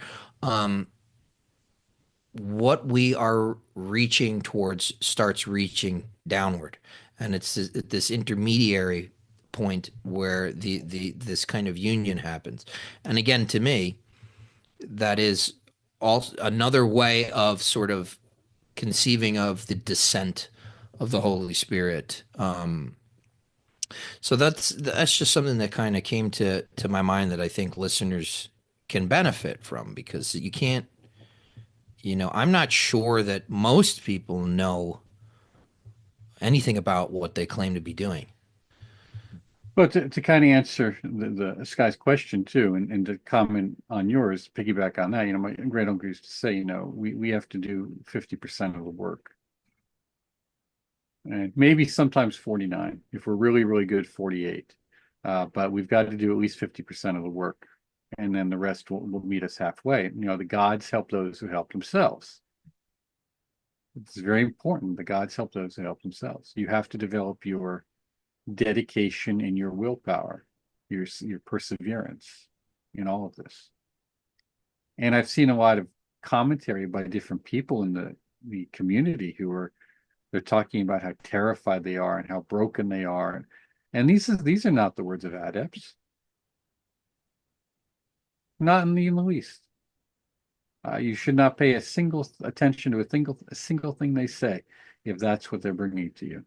[SPEAKER 3] what we are reaching towards starts reaching downward, and it's this intermediary point where this kind of union happens. And again, to me, that is also another way of sort of conceiving of the descent of the Holy Spirit. So that's just something that kind of came to my mind that I think listeners can benefit from, because you can't, I'm not sure that most people know anything about what they claim to be doing.
[SPEAKER 2] But to kind of answer the Sky's question too, and to comment on yours, piggyback on that, my great uncle used to say, we have to do 50% of the work. And maybe sometimes 49. If we're really, really good, 48. But we've got to do at least 50% of the work. And then the rest will meet us halfway. The gods help those who help themselves. It's very important. The gods help those who help themselves. You have to develop your dedication and your willpower, your perseverance in all of this. And I've seen a lot of commentary by different people in the community they're talking about how terrified they are and how broken they are. And these are not the words of adepts. Not in the least. You should not pay a single attention to a single thing they say if that's what they're bringing to you.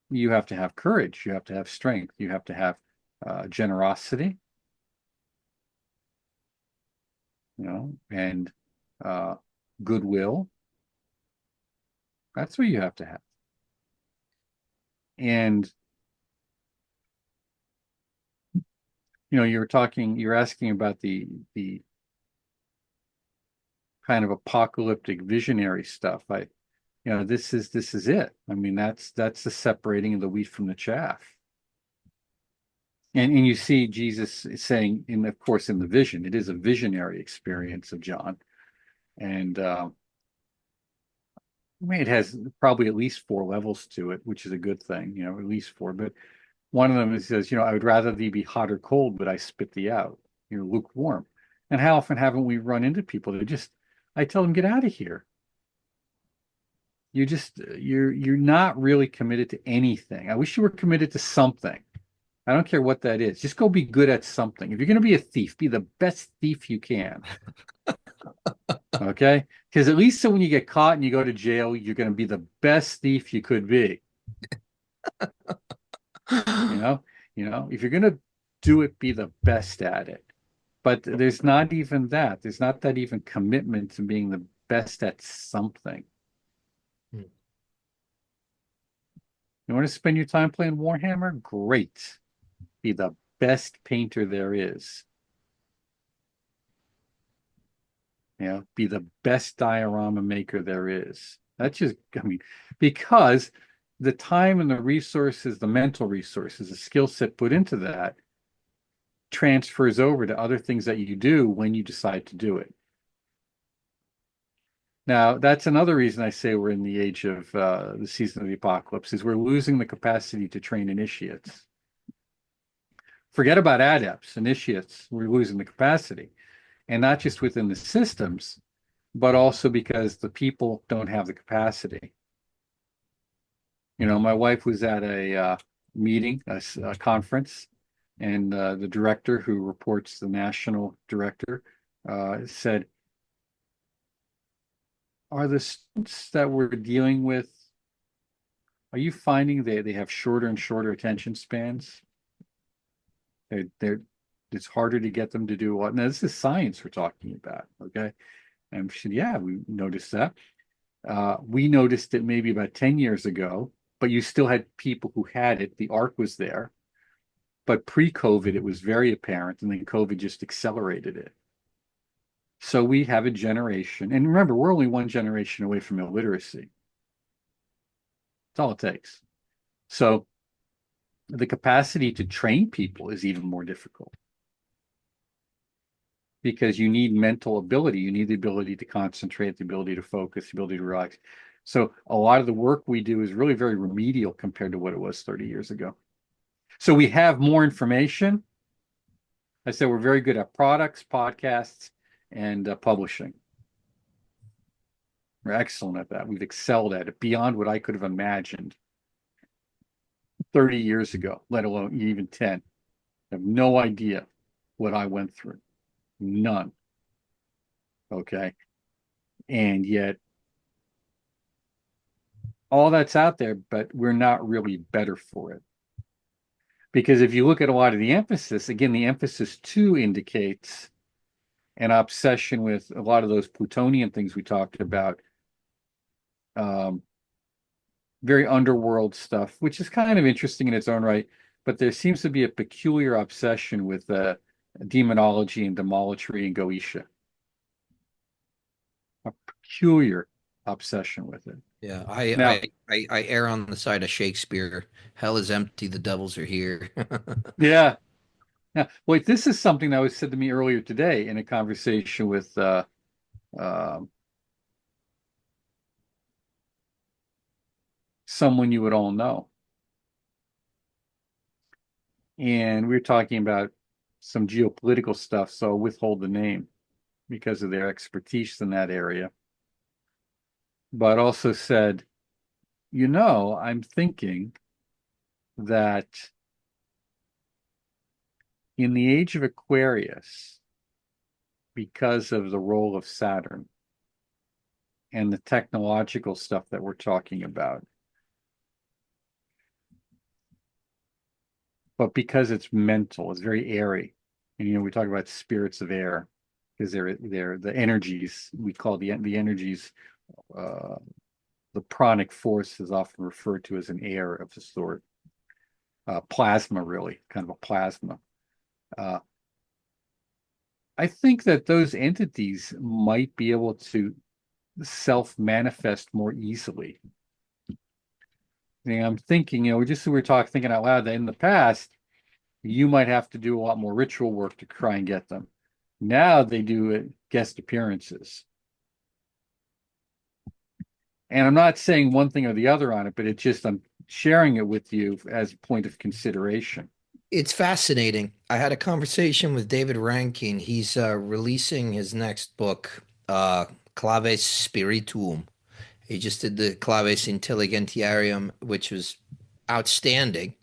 [SPEAKER 2] You have to have courage. You have to have strength. You have to have generosity, and goodwill. That's what you have to have. And you're asking about the kind of apocalyptic visionary stuff. This is it. I mean, that's the separating of the wheat from the chaff. And you see Jesus saying, of course, in the vision, it is a visionary experience of John. And it has probably at least 4 levels to it, which is a good thing, at least 4. But one of them, it says, I would rather thee be hot or cold, but I spit thee out. You're lukewarm. And how often haven't we run into people that I tell them, get out of here. You're not really committed to anything. I wish you were committed to something. I don't care what that is. Just go be good at something. If you're going to be a thief, be the best thief you can. Okay? Because at least so when you get caught and you go to jail, you're going to be the best thief you could be. If you're going to do it, be the best at it. But there's not even that. There's not that even commitment to being the best at something. You want to spend your time playing Warhammer? Great. Be the best painter there is. Be the best diorama maker there is. That's just, because the time and the resources, the mental resources, the skill set put into that transfers over to other things that you do when you decide to do it. Now, that's another reason I say we're in the age of the season of the apocalypse, is we're losing the capacity to train initiates. Forget about adepts, initiates, we're losing the capacity. And not just within the systems, but also because the people don't have the capacity. My wife was at a meeting, a conference, and the director who reports, the national director, said, are the students that we're dealing with, are you finding they have shorter and shorter attention spans? It's harder to get them to do what? Now, this is science we're talking about, okay? And she said, yeah, we noticed that. We noticed it maybe about 10 years ago, but you still had people who had it. The arc was there. But pre-COVID, it was very apparent, and then COVID just accelerated it. So we have a generation, and remember, we're only one generation away from illiteracy. That's all it takes. So the capacity to train people is even more difficult, because you need mental ability. You need the ability to concentrate, the ability to focus, the ability to relax. So a lot of the work we do is really very remedial compared to what it was 30 years ago. So we have more information. I said we're very good at products, podcasts, and publishing. We're excellent at that. We've excelled at it beyond what I could have imagined 30 years ago, let alone even 10. I have no idea what I went through. None. Okay. And yet all that's out there, but we're not really better for it. Because if you look at a lot of the emphasis, again, the emphasis too indicates an obsession with a lot of those plutonian things we talked about, um, very underworld stuff, which is kind of interesting in its own right. But there seems to be a peculiar obsession with demonology and demolatry and Goetia. A peculiar obsession with it.
[SPEAKER 3] Yeah,
[SPEAKER 2] Now,
[SPEAKER 3] I err on the side of Shakespeare. Hell is empty, the devils are here.
[SPEAKER 2] yeah. Now, wait, this is something that was said to me earlier today in a conversation with um someone you would all know. And we were talking about some geopolitical stuff, so I'll withhold the name because of their expertise in that area. But also said, I'm thinking that in the age of Aquarius, because of the role of Saturn and the technological stuff that we're talking about, but because it's mental, it's very airy. And we talk about spirits of air because they're the energies we call the energies. The pranic force is often referred to as an air of the sort, plasma, really, kind of a plasma. Uh, I think that those entities might be able to self-manifest more easily. I'm thinking, we're talking, thinking out loud that in the past, you might have to do a lot more ritual work to try and get them. Now they do guest appearances. And I'm not saying one thing or the other on it, but I'm sharing it with you as a point of consideration.
[SPEAKER 3] It's fascinating. I had a conversation with David Rankin. He's releasing his next book, Claves Spirituum. He just did the Claves Intelligentiarium, which was outstanding,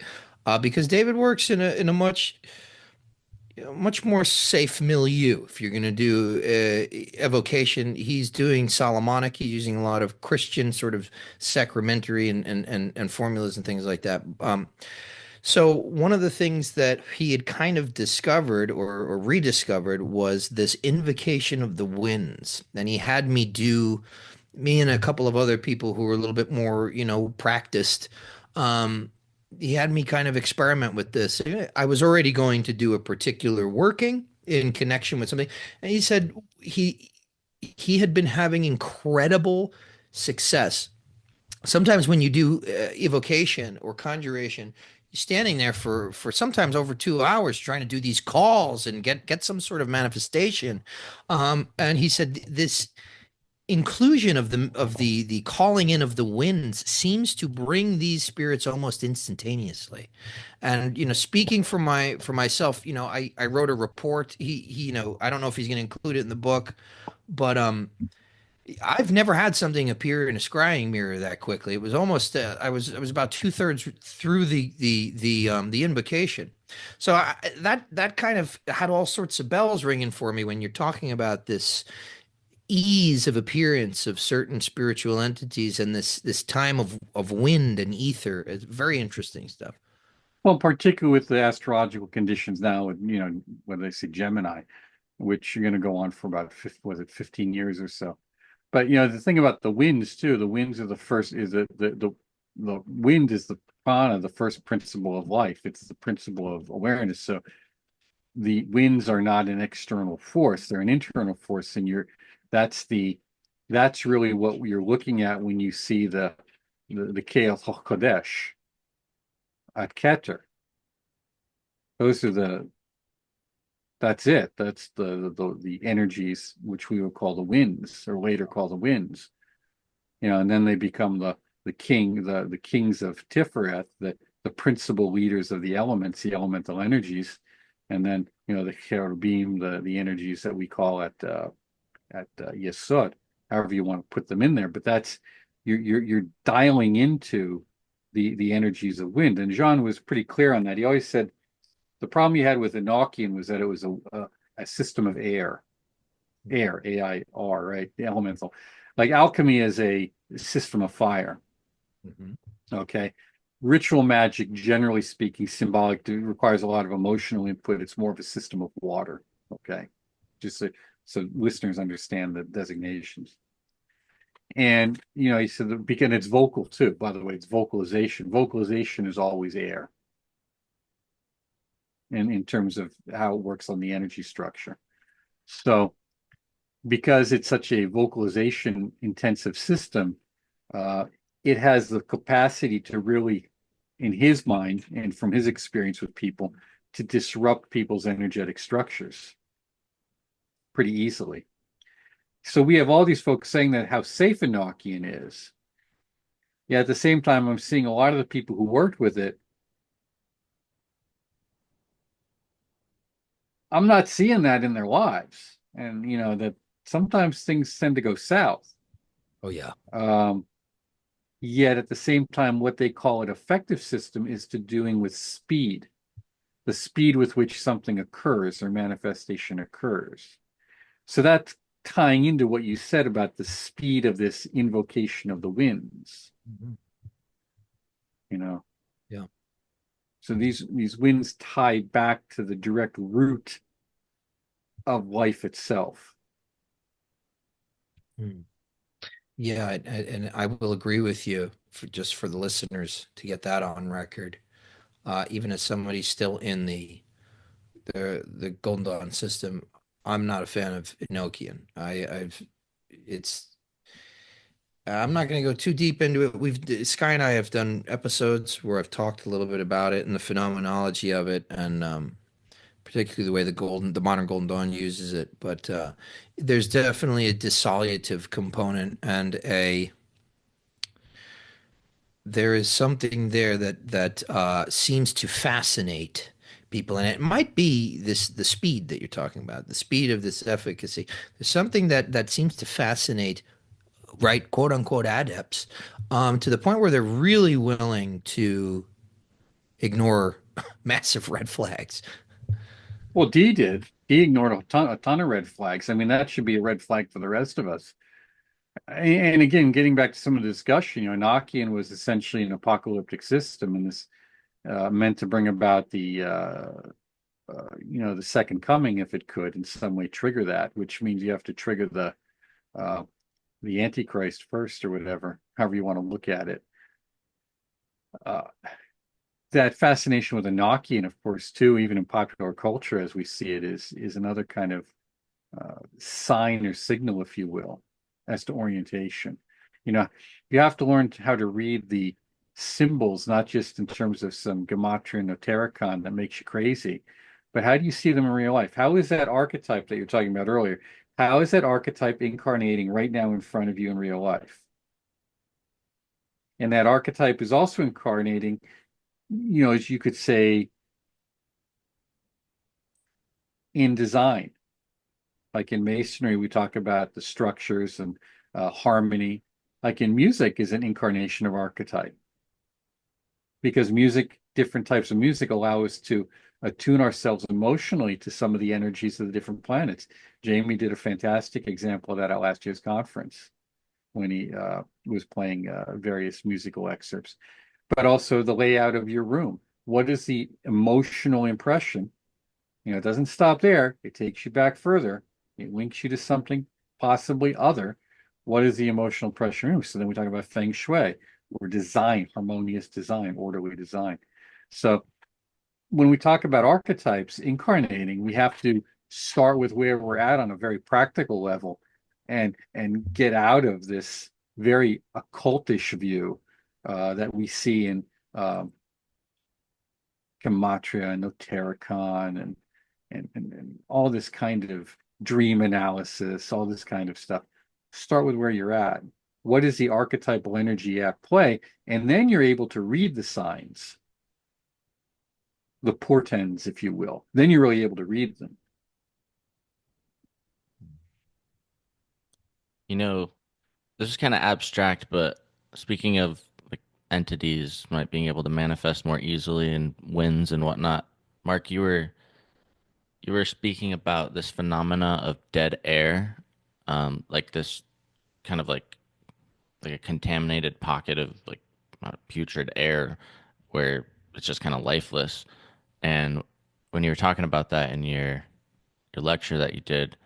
[SPEAKER 3] because David works in a much more safe milieu. If you're going to do evocation, he's doing Solomonic. He's using a lot of Christian sort of sacramentary and formulas and things like that. So one of the things that he had kind of discovered or rediscovered was this invocation of the winds. And he had me and a couple of other people who were a little bit more, practiced. Um, he had me kind of experiment with this. I was already going to do a particular working in connection with something, and he said he had been having incredible success. Sometimes when you do evocation or conjuration, you're standing there for sometimes over 2 hours trying to do these calls and get some sort of manifestation. And he said this inclusion of the calling in of the winds seems to bring these spirits almost instantaneously. And speaking for myself, I wrote a report. He I don't know if he's going to include it in the book, but I've never had something appear in a scrying mirror that quickly. It was almost I was about 2/3 through the invocation. So that kind of had all sorts of bells ringing for me when you're talking about this ease of appearance of certain spiritual entities and this time of wind and ether. It's very interesting stuff.
[SPEAKER 2] Well, particularly with the astrological conditions now, what they say, Gemini, which are going to go on for about 15 years or so. But the thing about the winds too, the winds are the first is the wind is the prana, the first principle of life. It's the principle of awareness. So the winds are not an external force; they're an internal force, and that's the that's really what you're looking at when you see the Keil Kodesh at Keter. Those are that's it. That's the energies which we would call the winds, or later call the winds. And then they become the kings of Tiferet, the principal leaders of the elements, the elemental energies, and then the cherubim, the energies that we call at Yesod, however you want to put them in there. But that's you're dialing into the energies of wind. And Jean was pretty clear on that. He always said the problem you had with Enochian was that it was a system of air, AIR, right? The elemental. Like alchemy is a system of fire.
[SPEAKER 3] Mhm.
[SPEAKER 2] Okay. Ritual magic, generally speaking, symbolic, requires a lot of emotional input. It's more of a system of water. Okay. Just so listeners understand the designations. And, he said, because it's vocal too, by the way, it's vocalization. Vocalization is always air in terms of how it works on the energy structure. So, because it's such a vocalization intensive system, uh, it has the capacity to really, in his mind and from his experience with people, to disrupt people's energetic structures pretty easily. So we have all these folks saying that how safe Enochian is. Yeah, at the same time, I'm seeing a lot of the people who worked with it. I'm not seeing that in their lives. And, that sometimes things tend to go south.
[SPEAKER 3] Oh yeah.
[SPEAKER 2] Um, Yet at the same time, what they call an effective system is to doing with speed, the speed with which something occurs or manifestation occurs. So that's tying into what you said about the speed of this invocation of the winds,
[SPEAKER 3] Mhm.
[SPEAKER 2] you know.
[SPEAKER 3] Yeah.
[SPEAKER 2] So these winds tie back to the direct root of life itself.
[SPEAKER 3] Mm. Yeah, and I will agree with you for just for the listeners to get that on record. Even as somebody still in the Golden Dawn system, I'm not a fan of Enochian. I've it's I'm not going to go too deep into it. Sky and I have done episodes where I've talked a little bit about it and the phenomenology of it, and particularly the way the modern Golden Dawn uses it. But there's definitely a dissolutive component and a there is something there that seems to fascinate people, and it might be the speed that you're talking about, the speed of this efficacy. There's something that seems to fascinate, right, quote unquote adepts, to the point where they're really willing to ignore massive red flags.
[SPEAKER 2] Well, Dee did. He ignored a ton of red flags. I mean, that should be a red flag for the rest of us. And again, getting back to some of the discussion, Enochian was essentially an apocalyptic system, and this meant to bring about the second coming if it could in some way trigger that, which means you have to trigger uh, the Antichrist first or whatever, however you want to look at it. Uh, that fascination with Enochian, of course, too, even in popular culture as we see it, is another kind of sign or signal, if you will, as to orientation. You have to learn how to read the symbols, not just in terms of some gematria and notericon that makes you crazy, but how do you see them in real life? How is that archetype that you're talking about earlier? How is that archetype incarnating right now in front of you in real life? And that archetype is also incarnating, as you could say, in design. Like in masonry, we talk about the structures and harmony. Like in music, is an incarnation of archetype because music, different types of music, allow us to attune ourselves emotionally to some of the energies of the different planets. Jamie did a fantastic example of that at last year's conference when he was playing various musical excerpts, but also the layout of your room. What is the emotional impression? It doesn't stop there. It takes you back further. It links you to something possibly other. What is the emotional pressure? So then we talk about feng shui or design, harmonious design, orderly design. So when we talk about archetypes incarnating, we have to start with where we're at on a very practical level and get out of this very occultish view that we see in gematria and notericon and all this kind of dream analysis, all this kind of stuff. Start with where you're at. What is the archetypal energy at play? And then you're able to read the signs, the portends, if you will. Then you're really able to read them.
[SPEAKER 1] You know, this is kind of abstract, but speaking of like entities might being able to manifest more easily and winds and whatnot, Mark, you were speaking about this phenomena of dead air, like this kind of like a contaminated pocket of like putrid air where it's just kind of lifeless. And when you were talking about that in your lecture that you did,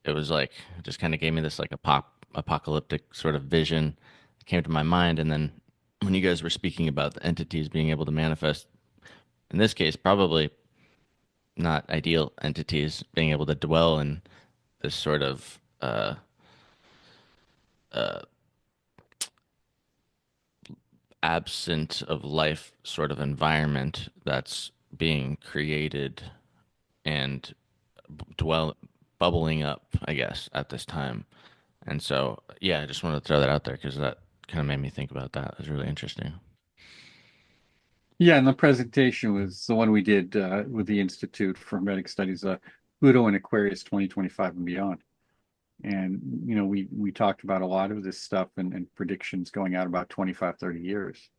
[SPEAKER 1] it was like it just kind of gave me this like apocalyptic sort of vision that came to my mind. And then when you guys were speaking about the entities being able to manifest, in this case, probably not ideal entities being able to dwell in this sort of uh, absent of life sort of environment that's being created and dwell bubbling up, I guess, at this time. And so, yeah, I just wanted to throw that out there because that kind of made me think about that. It was really interesting.
[SPEAKER 2] Yeah, and the presentation was the one we did with the Institute for Hermetic Studies, Pluto and Aquarius 2025 and beyond. And, we talked about a lot of this stuff and predictions going out about 25, 30 years.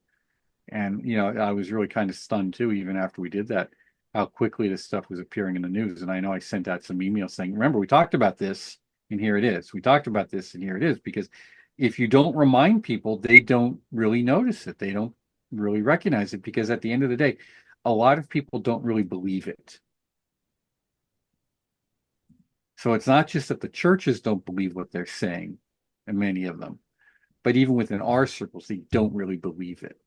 [SPEAKER 2] And, I was really kind of stunned too, even after we did that, how quickly this stuff was appearing in the news. And I know I sent out some emails saying, remember, we talked about this and here it is. We talked about this and here it is. Because if you don't remind people, they don't really notice it. They don't really recognize it because at the end of the day, a lot of people don't really believe it. So it's not just that the churches don't believe what they're saying, and many of them, but even within our circles, they don't really believe it.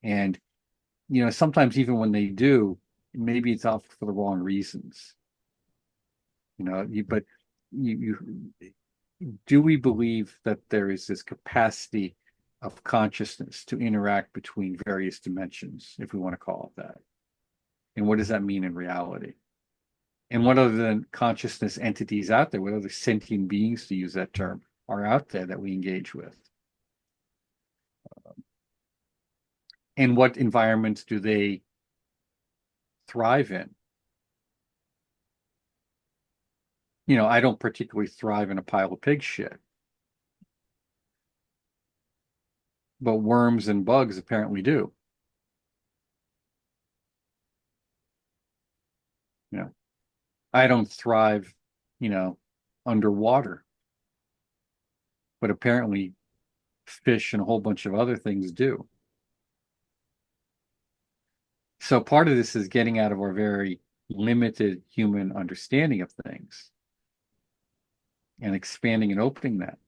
[SPEAKER 2] And, sometimes even when they do, maybe it's out for the wrong reasons. But do we believe that there is this capacity of consciousness to interact between various dimensions, if we want to call it that? And what does that mean in reality? And what other than consciousness entities out there, what other sentient beings, to use that term, are out there that we engage with? And what environments do they thrive in? I don't particularly thrive in a pile of pig shit. But worms and bugs apparently do. I don't thrive, underwater. But apparently fish and a whole bunch of other things do. So part of this is getting out of our very limited human understanding of things and expanding and opening that.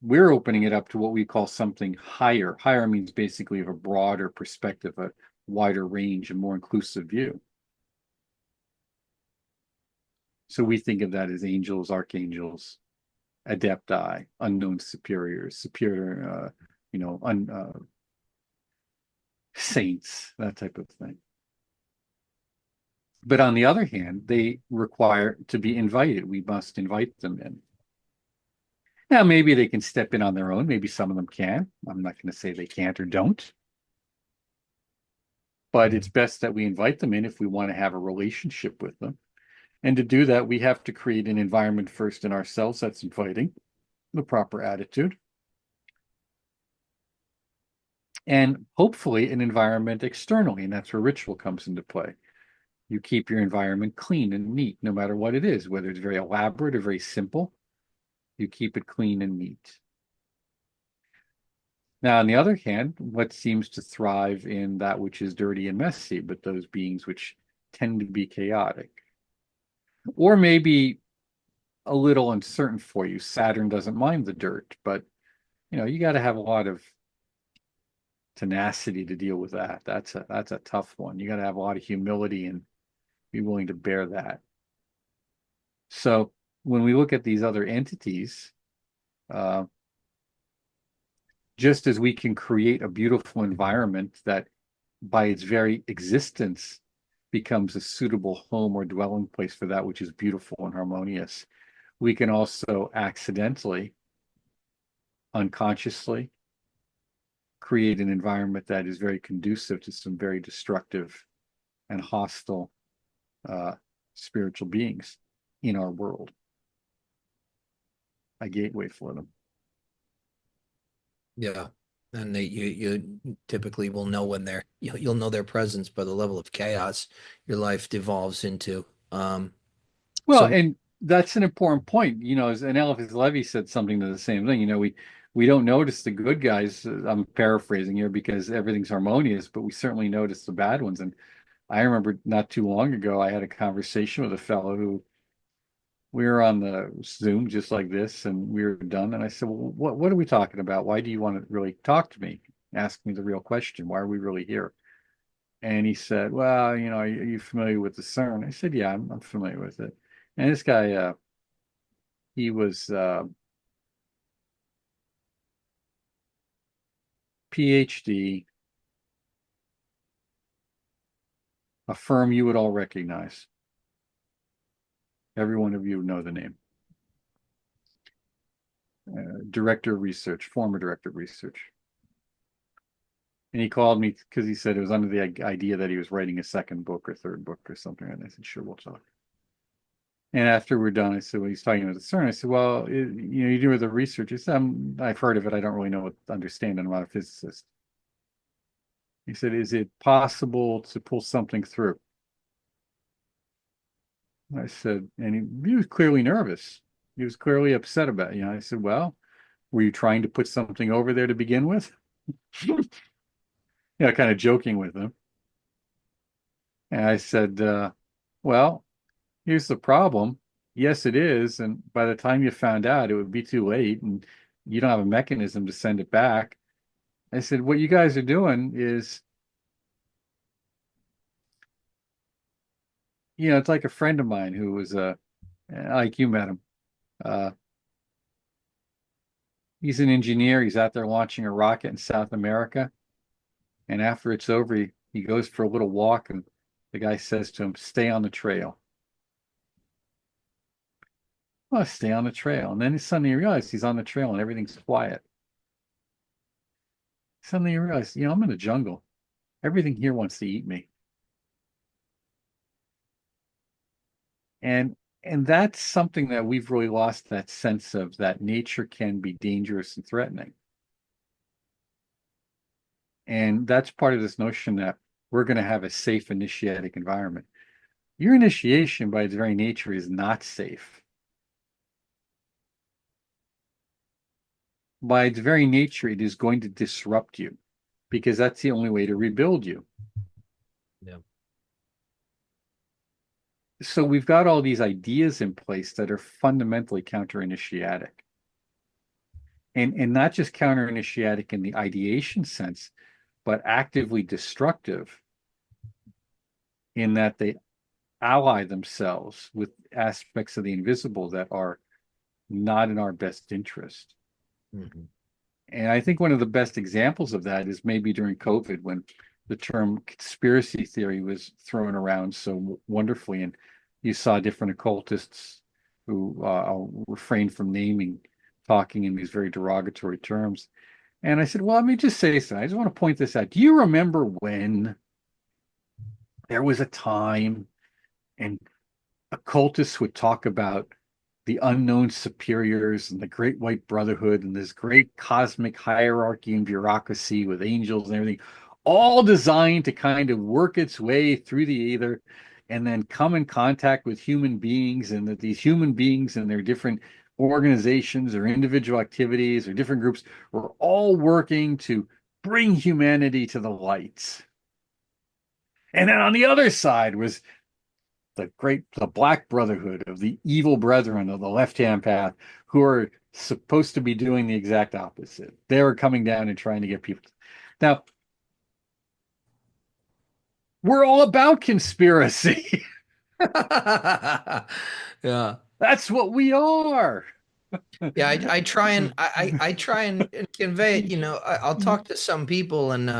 [SPEAKER 2] We're opening it up to what we call something higher. Higher means basically of a broader perspective, a wider range, a more inclusive view. So we think of that as angels, archangels, adepti, unknown superiors, superior, saints, that type of thing. But on the other hand, they require to be invited. We must invite them in. Now, maybe they can step in on their own. Maybe some of them can. I'm not going to say they can't or don't. But it's best that we invite them in if we want to have a relationship with them. And to do that, we have to create an environment first in ourselves that's inviting, the proper attitude. And hopefully an environment externally, and that's where ritual comes into play. You keep your environment clean and neat, no matter what it is, whether it's very elaborate or very simple, you keep it clean and neat. Now, on the other hand, what seems to thrive in that which is dirty and messy, but those beings which tend to be chaotic, or maybe a little uncertain for you. Saturn doesn't mind the dirt, but you got to have a lot of tenacity to deal with that. That's a tough one. You got to have a lot of humility and be willing to bear that. So when we look at these other entities, just as we can create a beautiful environment that by its very existence becomes a suitable home or dwelling place for that which is beautiful and harmonious, we can also accidentally, unconsciously, create an environment that is very conducive to some very destructive and hostile spiritual beings in our world. A gateway for them.
[SPEAKER 3] Yeah. And you typically will know when you'll know their presence by the level of chaos your life devolves into.
[SPEAKER 2] Well, and that's an important point. And Eliphas Levi said something to the same thing. We don't notice the good guys. I'm paraphrasing here because everything's harmonious, but we certainly notice the bad ones. And I remember not too long ago, I had a conversation with a fellow who we were on the Zoom just like this, and we were done. And I said, "Well, what are we talking about? Why do you want to really talk to me? Ask me the real question. Why are we really here?" And he said, "Well, are you familiar with the CERN?" I said, "Yeah, I'm familiar with it." And this guy, he was PhD, a firm you would all recognize. Every one of you know the name. Director of research, former director of research. And he called me because he said it was under the idea that he was writing a second book or third book or something. And I said, "Sure, we'll talk." And after we're done, I said, "Well, he's talking about the CERN." I said, "Well, you do with the research." He said, "I've heard of it. I don't really know what to understand. I'm not a physicist." He said, "Is it possible to pull something through?" I said, and he was clearly nervous. He was clearly upset about it. I said, "Well, were you trying to put something over there to begin with?" Kind of joking with him. And I said, "Well, here's the problem. Yes, it is. And by the time you found out, it would be too late, and you don't have a mechanism to send it back." I said, "What you guys are doing is, it's like a friend of mine who was, like you met him. Uh, he's an engineer. He's out there launching a rocket in South America. And after it's over, he goes for a little walk, and the guy says to him, 'Stay on the trail.'" Well, stay on the trail. And then he suddenly realized he's on the trail and everything's quiet. Suddenly he realized, I'm in the jungle. Everything here wants to eat me. And and that's something that we've really lost, that sense of that nature can be dangerous and threatening. And that's part of this notion that we're going to have a safe initiatic environment. Your initiation by its very nature is not safe. By its very nature, it is going to disrupt you because that's the only way to rebuild you.
[SPEAKER 3] Yeah.
[SPEAKER 2] So we've got all these ideas in place that are fundamentally counter-initiatic. And not just counter-initiatic in the ideation sense, but actively destructive in that they ally themselves with aspects of the invisible that are not in our best interest.
[SPEAKER 3] Mm-hmm.
[SPEAKER 2] And I think one of the best examples of that is maybe during COVID when the term conspiracy theory was thrown around so wonderfully, and you saw different occultists who I'll refrain from naming talking in these very derogatory terms. And I said, "Well, let me just say something. I just want to point this out. Do you remember when there was a time and occultists would talk about the unknown superiors and the great white brotherhood and this great cosmic hierarchy and bureaucracy with angels and everything, all designed to kind of work its way through the ether and then come in contact with human beings, and that these human beings and their different organizations or individual activities or different groups were all working to bring humanity to the light." And then on the other side was the Black Brotherhood of the evil brethren of the left-hand path, who are supposed to be doing the exact opposite. They were coming down and trying to get people. Now, we're all about conspiracy.
[SPEAKER 3] Yeah.
[SPEAKER 2] That's what we are.
[SPEAKER 3] Yeah, I try and I try and convey it. I'll talk to some people, and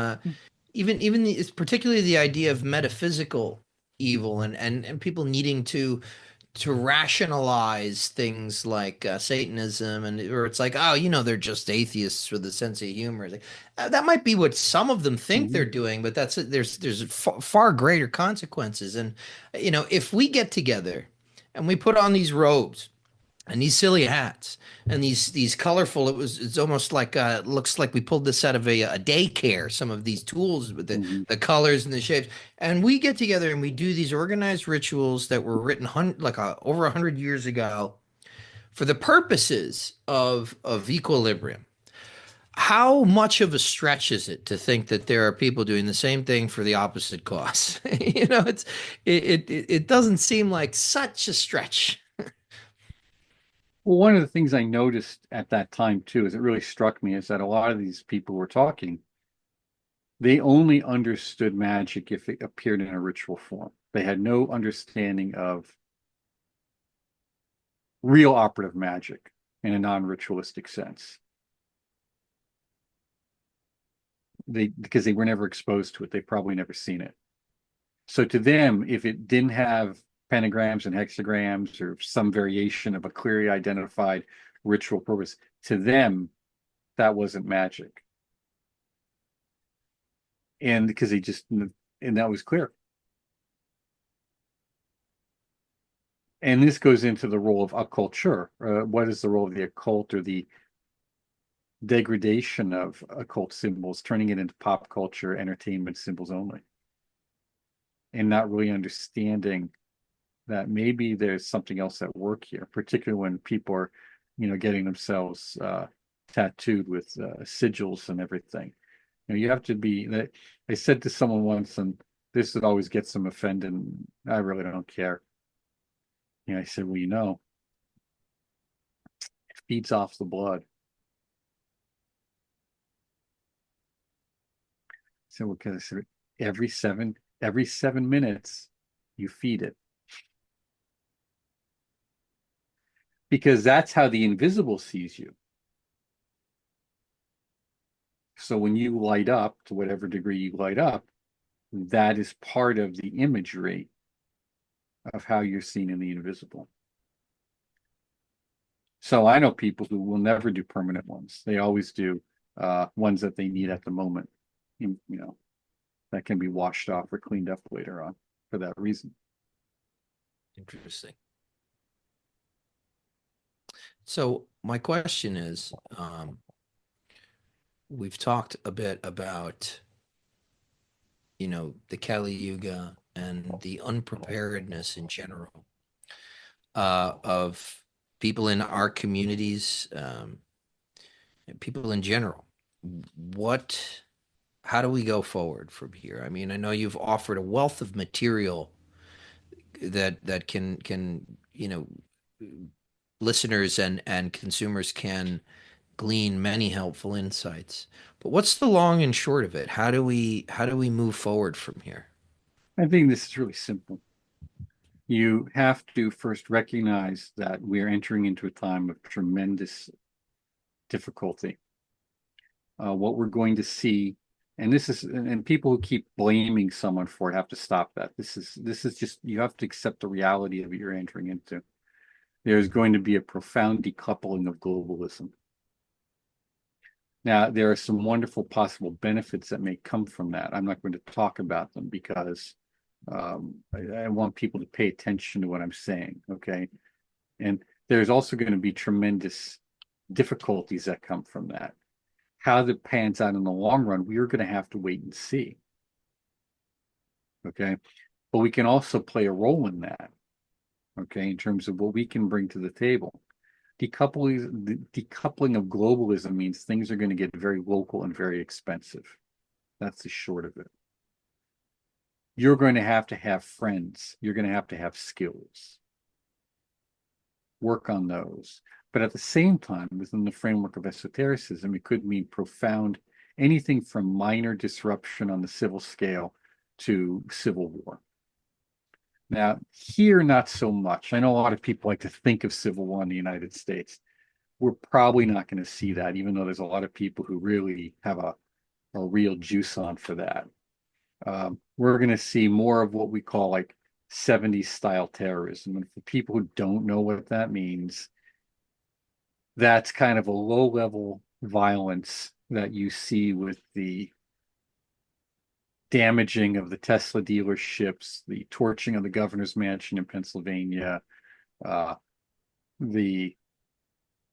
[SPEAKER 3] it's particularly the idea of metaphysical evil, and people needing to rationalize things like Satanism, or it's like, oh, they're just atheists with a sense of humor. It's like, that might be what some of them think they're doing, but there's far greater consequences. And if we get together and we put on these robes and these silly hats and these colorful, it's almost like looks like we pulled this out of a daycare, some of these tools with
[SPEAKER 2] Mhm.
[SPEAKER 3] the colors and the shapes. And we get together and we do these organized rituals that were written over 100 years ago for the purposes of equilibrium. How much of a stretch is it to think that there are people doing the same thing for the opposite cause? It doesn't seem like such a stretch.
[SPEAKER 2] Well, one of the things I noticed at that time too, is it really struck me, is that a lot of these people were talking, they only understood magic if it appeared in a ritual form. They had no understanding of real operative magic in a non-ritualistic sense. Because they were never exposed to it, they've probably never seen it. So to them, if it didn't have pentagrams and hexagrams or some variation of a clearly identified ritual purpose, to them, that wasn't magic. And because and that was clear. And this goes into the role of occulture. What is the role of the occult, or the degradation of occult symbols, turning it into pop culture entertainment symbols only, and not really understanding that maybe there's something else at work here, particularly when people are, getting themselves tattooed with sigils and everything. You have to be that. I said to someone once, and this would always get them offended, and I really don't care. I said, well, it feeds off the blood. So because I said every 7 minutes you feed it. Because that's how the invisible sees you. So when you light up, to whatever degree you light up, that is part of the imagery of how you're seen in the invisible. So I know people who will never do permanent ones. They always do ones that they need at the moment, that can be washed off or cleaned up later on for that reason.
[SPEAKER 3] Interesting. So my question is, we've talked a bit about, the Kali Yuga and the unpreparedness in general of people in our communities, and people in general. How do we go forward from here? I mean, I know you've offered a wealth of material that can, listeners and consumers can glean many helpful insights. But what's the long and short of it? How do we move forward from here?
[SPEAKER 2] I think this is really simple. You have to first recognize that we're entering into a time of tremendous difficulty. What we're going to see, and people who keep blaming someone for it have to stop that. This is just, you have to accept the reality of what you're entering into. There's going to be a profound decoupling of globalism. Now, there are some wonderful possible benefits that may come from that. I'm not going to talk about them because I want people to pay attention to what I'm saying, okay? And there's also going to be tremendous difficulties that come from that. How that pans out in the long run, we are going to have to wait and see, okay? But we can also play a role in that, okay, in terms of what we can bring to the table. The decoupling of globalism means things are going to get very local and very expensive. That's the short of it. You're going to have friends. You're going to have skills. Work on those. But at the same time, within the framework of esotericism, it could mean profound, anything from minor disruption on the civil scale to civil war. Now, here, not so much. I know a lot of people like to think of civil war in the United States. We're probably not going to see that, even though there's a lot of people who really have a real juice on for that. We're going to see more of what we call like 70s style terrorism. And for people who don't know what that means, that's kind of a low level violence that you see with the damaging of the Tesla dealerships, the torching of the governor's mansion in Pennsylvania, the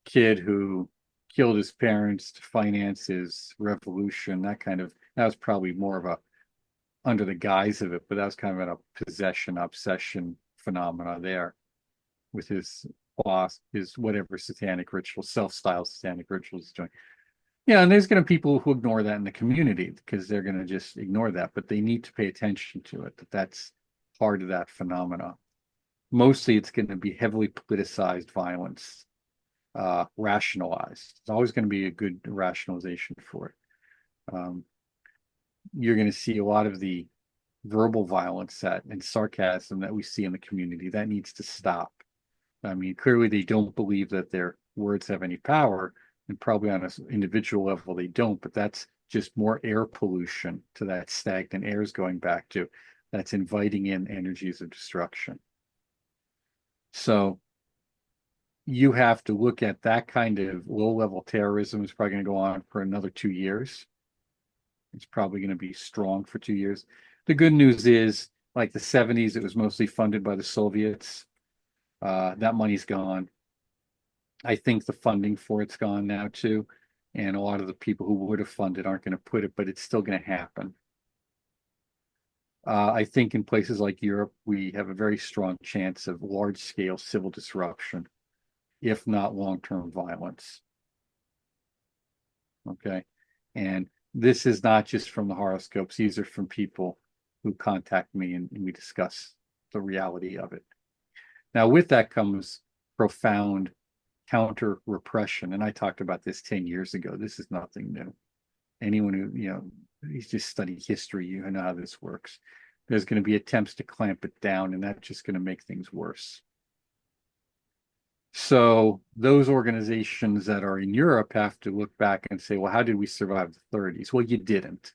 [SPEAKER 2] kid who killed his parents to finance his revolution, that was probably more of a under the guise of it, but that was kind of a possession, obsession phenomena there with his boss, his whatever satanic ritual, self-styled satanic rituals he's doing. Yeah, and there's going to be people who ignore that in the community because they're going to just ignore that, but they need to pay attention to it, that's part of that phenomena. Mostly it's going to be heavily politicized violence, rationalized. It's always going to be a good rationalization for it. You're going to see a lot of the verbal violence and sarcasm that we see in the community. That needs to stop. I mean, clearly they don't believe that their words have any power, and probably on an individual level they don't, but that's just more air pollution to that stagnant air is going back to. That's inviting in energies of destruction. So you have to look at that kind of low-level terrorism is probably going to go on for another 2 years. It's probably going to be strong for 2 years. The good news is, like the 70s, it was mostly funded by the Soviets. That money's gone. I think the funding for it's gone now too. And a lot of the people who would have funded aren't going to put it, but it's still going to happen. I think in places like Europe, we have a very strong chance of large-scale civil disruption, if not long-term violence. Okay. And this is not just from the horoscopes. These are from people who contact me and we discuss the reality of it. Now, with that comes profound counter repression. And I talked about this 10 years ago. This is nothing new. Anyone who, he's just studied history, you know how this works. There's going to be attempts to clamp it down, and that's just going to make things worse. So those organizations that are in Europe have to look back and say, well, how did we survive the 30s? Well, you didn't.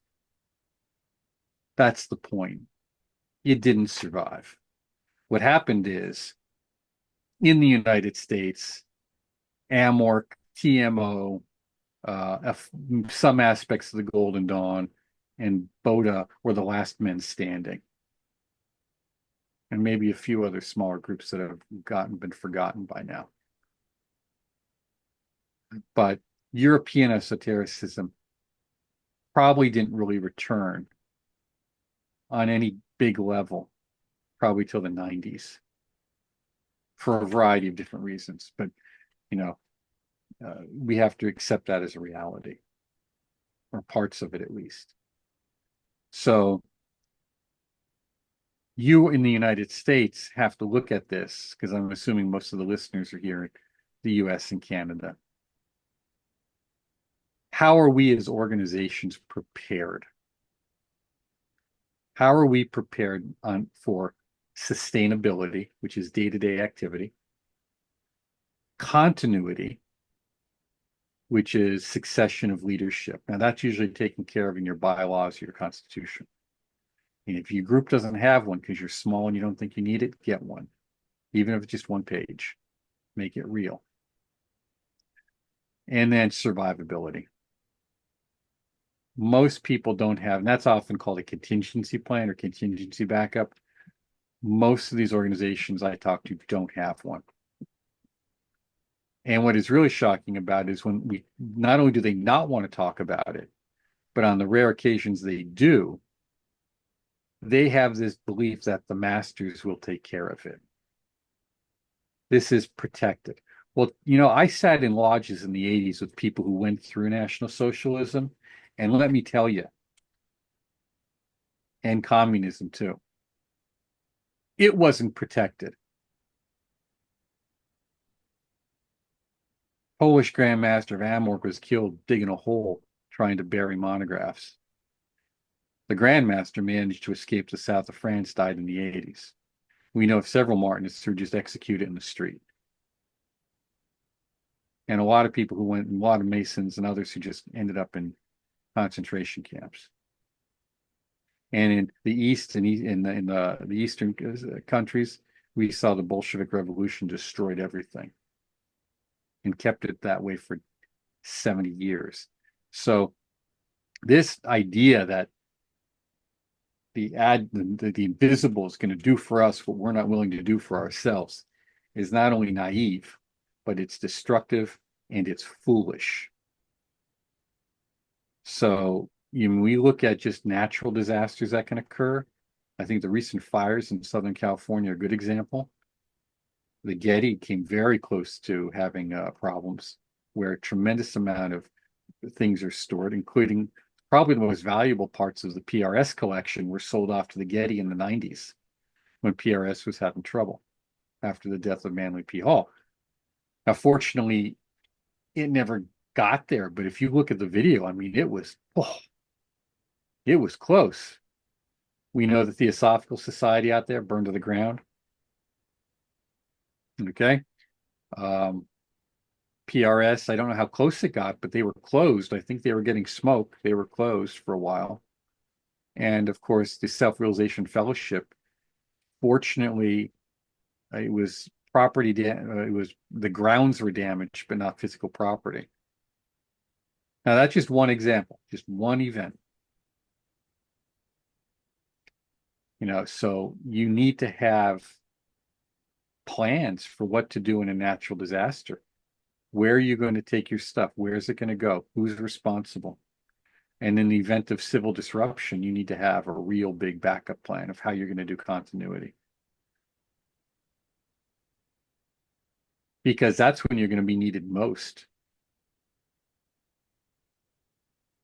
[SPEAKER 2] That's the point. You didn't survive. What happened is, in the United States, AMORC, TMO, some aspects of the Golden Dawn, and BOTA were the last men standing. And maybe a few other smaller groups that have been forgotten by now. But European esotericism probably didn't really return on any big level, probably till the 90s, for a variety of different reasons. But, we have to accept that as a reality, or parts of it at least. So you in the United States have to look at this, because I'm assuming most of the listeners are here in the US and Canada. How are we as organizations prepared? How are we prepared for sustainability, which is day-to-day activity, continuity, which is succession of leadership? Now, that's usually taken care of in your bylaws, your constitution. And if your group doesn't have one because you're small and you don't think you need it, get one. Even if it's just one page, make it real. And then survivability. Most people don't have, and that's often called a contingency plan or contingency backup. Most of these organizations I talk to don't have one. And what is really shocking about it is when not only do they not want to talk about it, but on the rare occasions they do, they have this belief that the masters will take care of it. This is protected. Well, I sat in lodges in the 80s with people who went through National Socialism, and let me tell you, and communism too, it wasn't protected. Polish Grand Master of AMORC was killed digging a hole trying to bury monographs. The Grand Master managed to escape to the south of France, died in the 80s. We know of several Martinists who were just executed in the street. And a lot of people who went, a lot of Masons and others who just ended up in concentration camps. And in the East and in the Eastern countries, we saw the Bolshevik Revolution destroyed everything and kept it that way for 70 years. So this idea that the invisible is going to do for us what we're not willing to do for ourselves is not only naive, but it's destructive and it's foolish. So we look at just natural disasters that can occur. I think the recent fires in Southern California are a good example. The Getty came very close to having problems where a tremendous amount of things are stored, including probably the most valuable parts of the PRS collection were sold off to the Getty in the 90s when PRS was having trouble after the death of Manly P. Hall. Now, fortunately, it never got there, but if you look at the video, I mean, it was close. We know the Theosophical Society out there burned to the ground. Okay. PRS, I don't know how close it got, but they were closed. I think they were getting smoke. They were closed for a while. And of course, the Self-Realization Fellowship, fortunately, it was property, it was the grounds were damaged, but not physical property. Now, that's just one example, just one event. So you need to have plans for what to do in a natural disaster. Where are you going to take your stuff? Where is it going to go? Who's responsible? And in the event of civil disruption, you need to have a real big backup plan of how you're going to do continuity. Because that's when you're going to be needed most.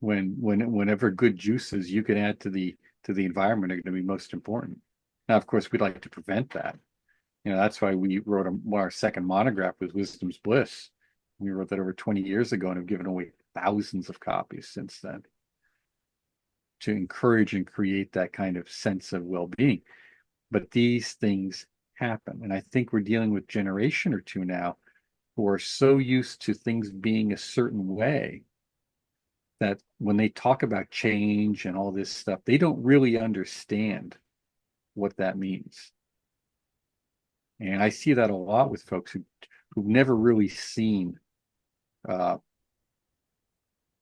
[SPEAKER 2] Whenever good juices you can add to the environment are going to be most important. Now, of course, we'd like to prevent that. That's why we wrote our second monograph was Wisdom's Bliss. We wrote that over 20 years ago and have given away thousands of copies since then to encourage and create that kind of sense of well-being. But these things happen. And I think we're dealing with a generation or two now who are so used to things being a certain way that when they talk about change and all this stuff, they don't really understand what that means. And I see that a lot with folks who've never really seen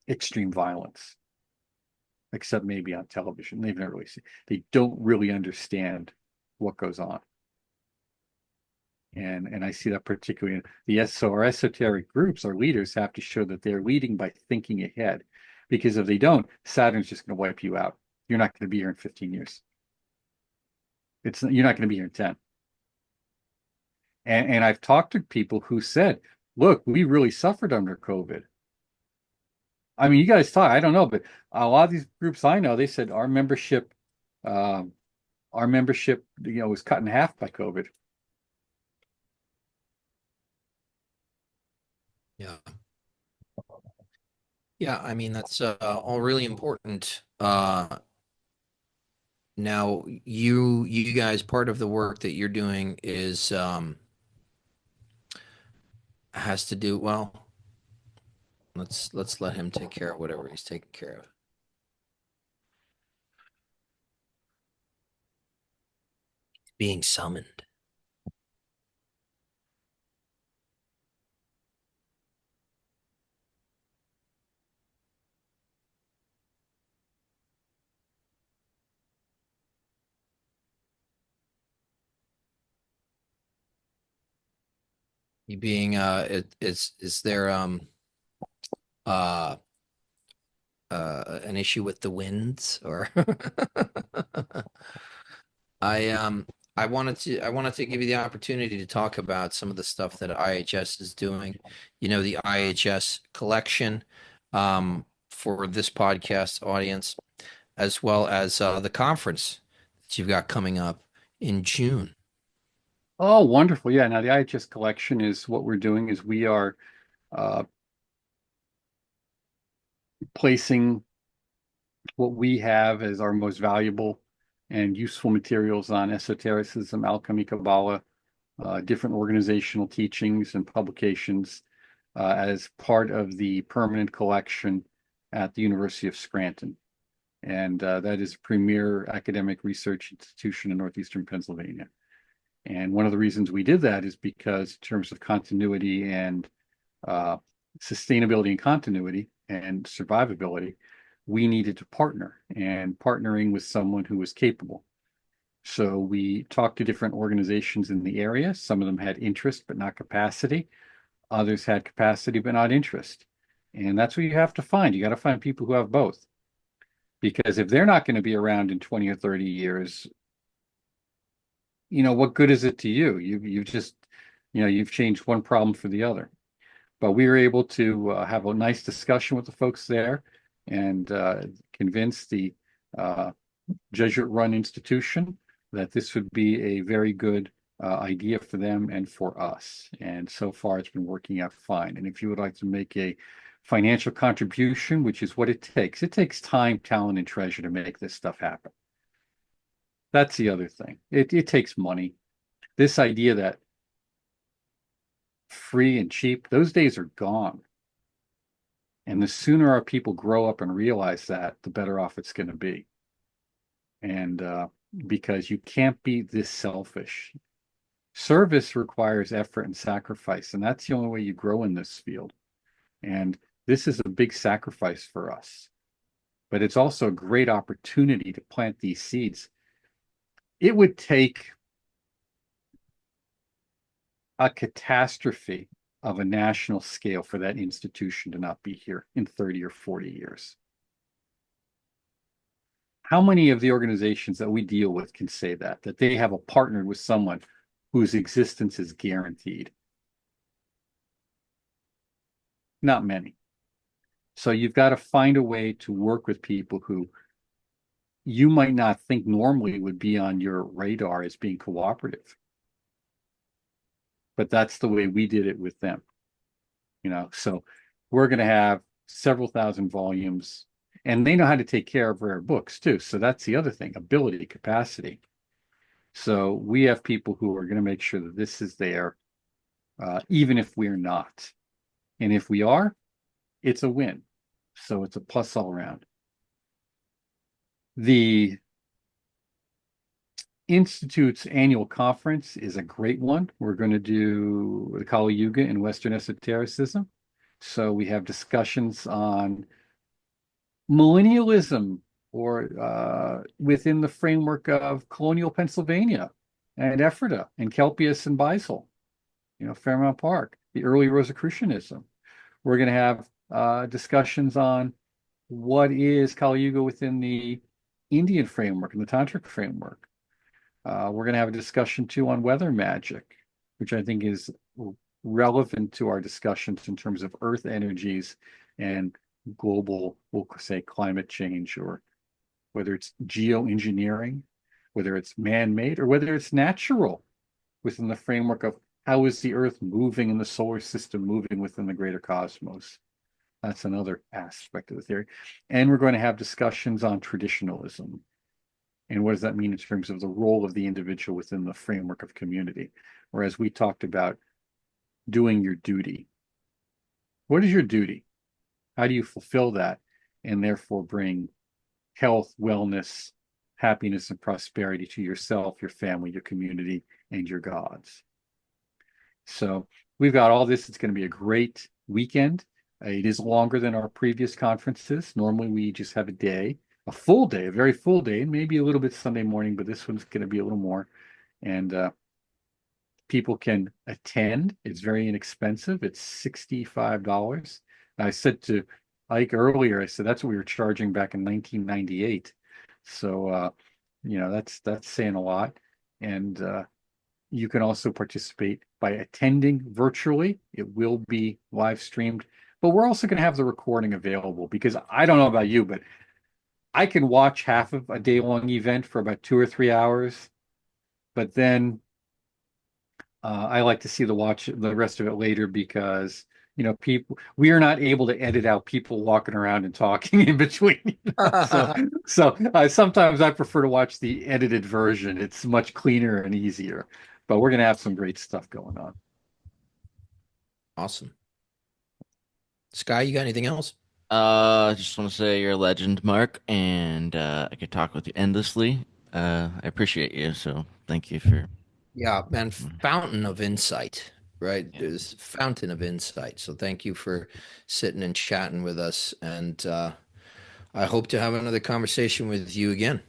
[SPEAKER 2] extreme violence, except maybe on television. They've never really seen. They don't really understand what goes on. And I see that particularly in our esoteric groups. Our leaders have to show that they're leading by thinking ahead, because if they don't, Saturn's just going to wipe you out. You're not going to be here in 15 years. You're not going to be here in 10. And I've talked to people who said, look, we really suffered under COVID. I mean, you guys thought, I don't know, but a lot of these groups I know, they said our membership, was cut in half by COVID.
[SPEAKER 3] Yeah. Yeah, I mean, that's all really important. Now, you guys, part of the work that you're doing is has to do, well, let's let him take care of whatever he's taking care of. Being summoned. You being is there an issue with the winds, or I wanted to give you the opportunity to talk about some of the stuff that IHS is doing. The IHS collection for this podcast audience, as well as the conference that you've got coming up in June.
[SPEAKER 2] Oh, wonderful. Yeah. Now the IHS collection is what we're doing is we are placing what we have as our most valuable and useful materials on esotericism, alchemy, Kabbalah, different organizational teachings and publications as part of the permanent collection at the University of Scranton. And that is a premier academic research institution in northeastern Pennsylvania. And one of the reasons we did that is because in terms of continuity and sustainability and continuity and survivability, we needed to partner, and partnering with someone who was capable. So we talked to different organizations in the area. Some of them had interest, but not capacity. Others had capacity but not interest. And that's what you have to find. You got to find people who have both. Because if they're not going to be around in 20 or 30 years, what good is it to you? You've just, you've changed one problem for the other. But we were able to have a nice discussion with the folks there and convince the Jesuit-run institution that this would be a very good idea for them and for us. And so far, it's been working out fine. And if you would like to make a financial contribution, which is what it takes time, talent, and treasure to make this stuff happen. That's the other thing. It takes money. This idea that free and cheap, those days are gone. And the sooner our people grow up and realize that, the better off it's going to be. And because you can't be this selfish. Service requires effort and sacrifice, and that's the only way you grow in this field. And this is a big sacrifice for us. But it's also a great opportunity to plant these seeds. It would take a catastrophe of a national scale for that institution to not be here in 30 or 40 years. How many of the organizations that we deal with can say that they have a partner with someone whose existence is guaranteed? Not many. So you've got to find a way to work with people who you might not think normally would be on your radar as being cooperative. But that's the way we did it with them. So we're going to have several thousand volumes, and they know how to take care of rare books too. So that's the other thing, ability, capacity. So we have people who are going to make sure that this is there, even if we're not. And if we are, it's a win. So it's a plus all around. The Institute's annual conference is a great one. We're going to do the Kali Yuga in Western Esotericism. So we have discussions on millennialism or within the framework of colonial Pennsylvania and Ephrata and Kelpius and Beisel, Fairmount Park, the early Rosicrucianism. We're going to have discussions on what is Kali Yuga within the Indian framework and the Tantric framework. We're going to have a discussion too on weather magic, which I think is relevant to our discussions in terms of earth energies and global, we'll say, climate change, or whether it's geoengineering, whether it's man-made, or whether it's natural within the framework of how is the earth moving in the solar system, moving within the greater cosmos. That's another aspect of the theory. And we're going to have discussions on traditionalism. And what does that mean in terms of the role of the individual within the framework of community? Whereas we talked about doing your duty. What is your duty? How do you fulfill that and therefore bring health, wellness, happiness, and prosperity to yourself, your family, your community, and your gods? So we've got all this. It's going to be a great weekend. It is longer than our previous conferences. Normally we just have a full day, a very full day, and maybe a little bit Sunday morning, but this one's going to be a little more. And people can attend. It's very inexpensive. It's $65. I said to Ike earlier, I said that's what we were charging back in 1998. So that's saying a lot. And you can also participate by attending virtually. It will be live streamed, but we're also going to have the recording available, because I don't know about you, but I can watch half of a day-long event for about 2 or 3 hours, but then I like to see the rest of it later, because we are not able to edit out people walking around and talking in between. So sometimes I prefer to watch the edited version. It's much cleaner and easier. But we're going to have some great stuff going on.
[SPEAKER 3] Awesome. Sky, you got anything else?
[SPEAKER 1] I just want to say you're a legend, Mark, and I could talk with you endlessly. I appreciate you, so thank you for.
[SPEAKER 3] Yeah, man, fountain of insight, right?
[SPEAKER 1] Yeah.
[SPEAKER 3] There's fountain of insight. So thank you for sitting and chatting with us. And I hope to have another conversation with you again.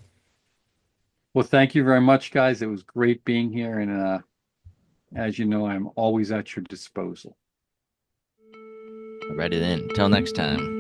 [SPEAKER 2] Well, thank you very much, guys. It was great being here. And as you know, I'm always at your disposal.
[SPEAKER 1] Alrighty then. Until next time.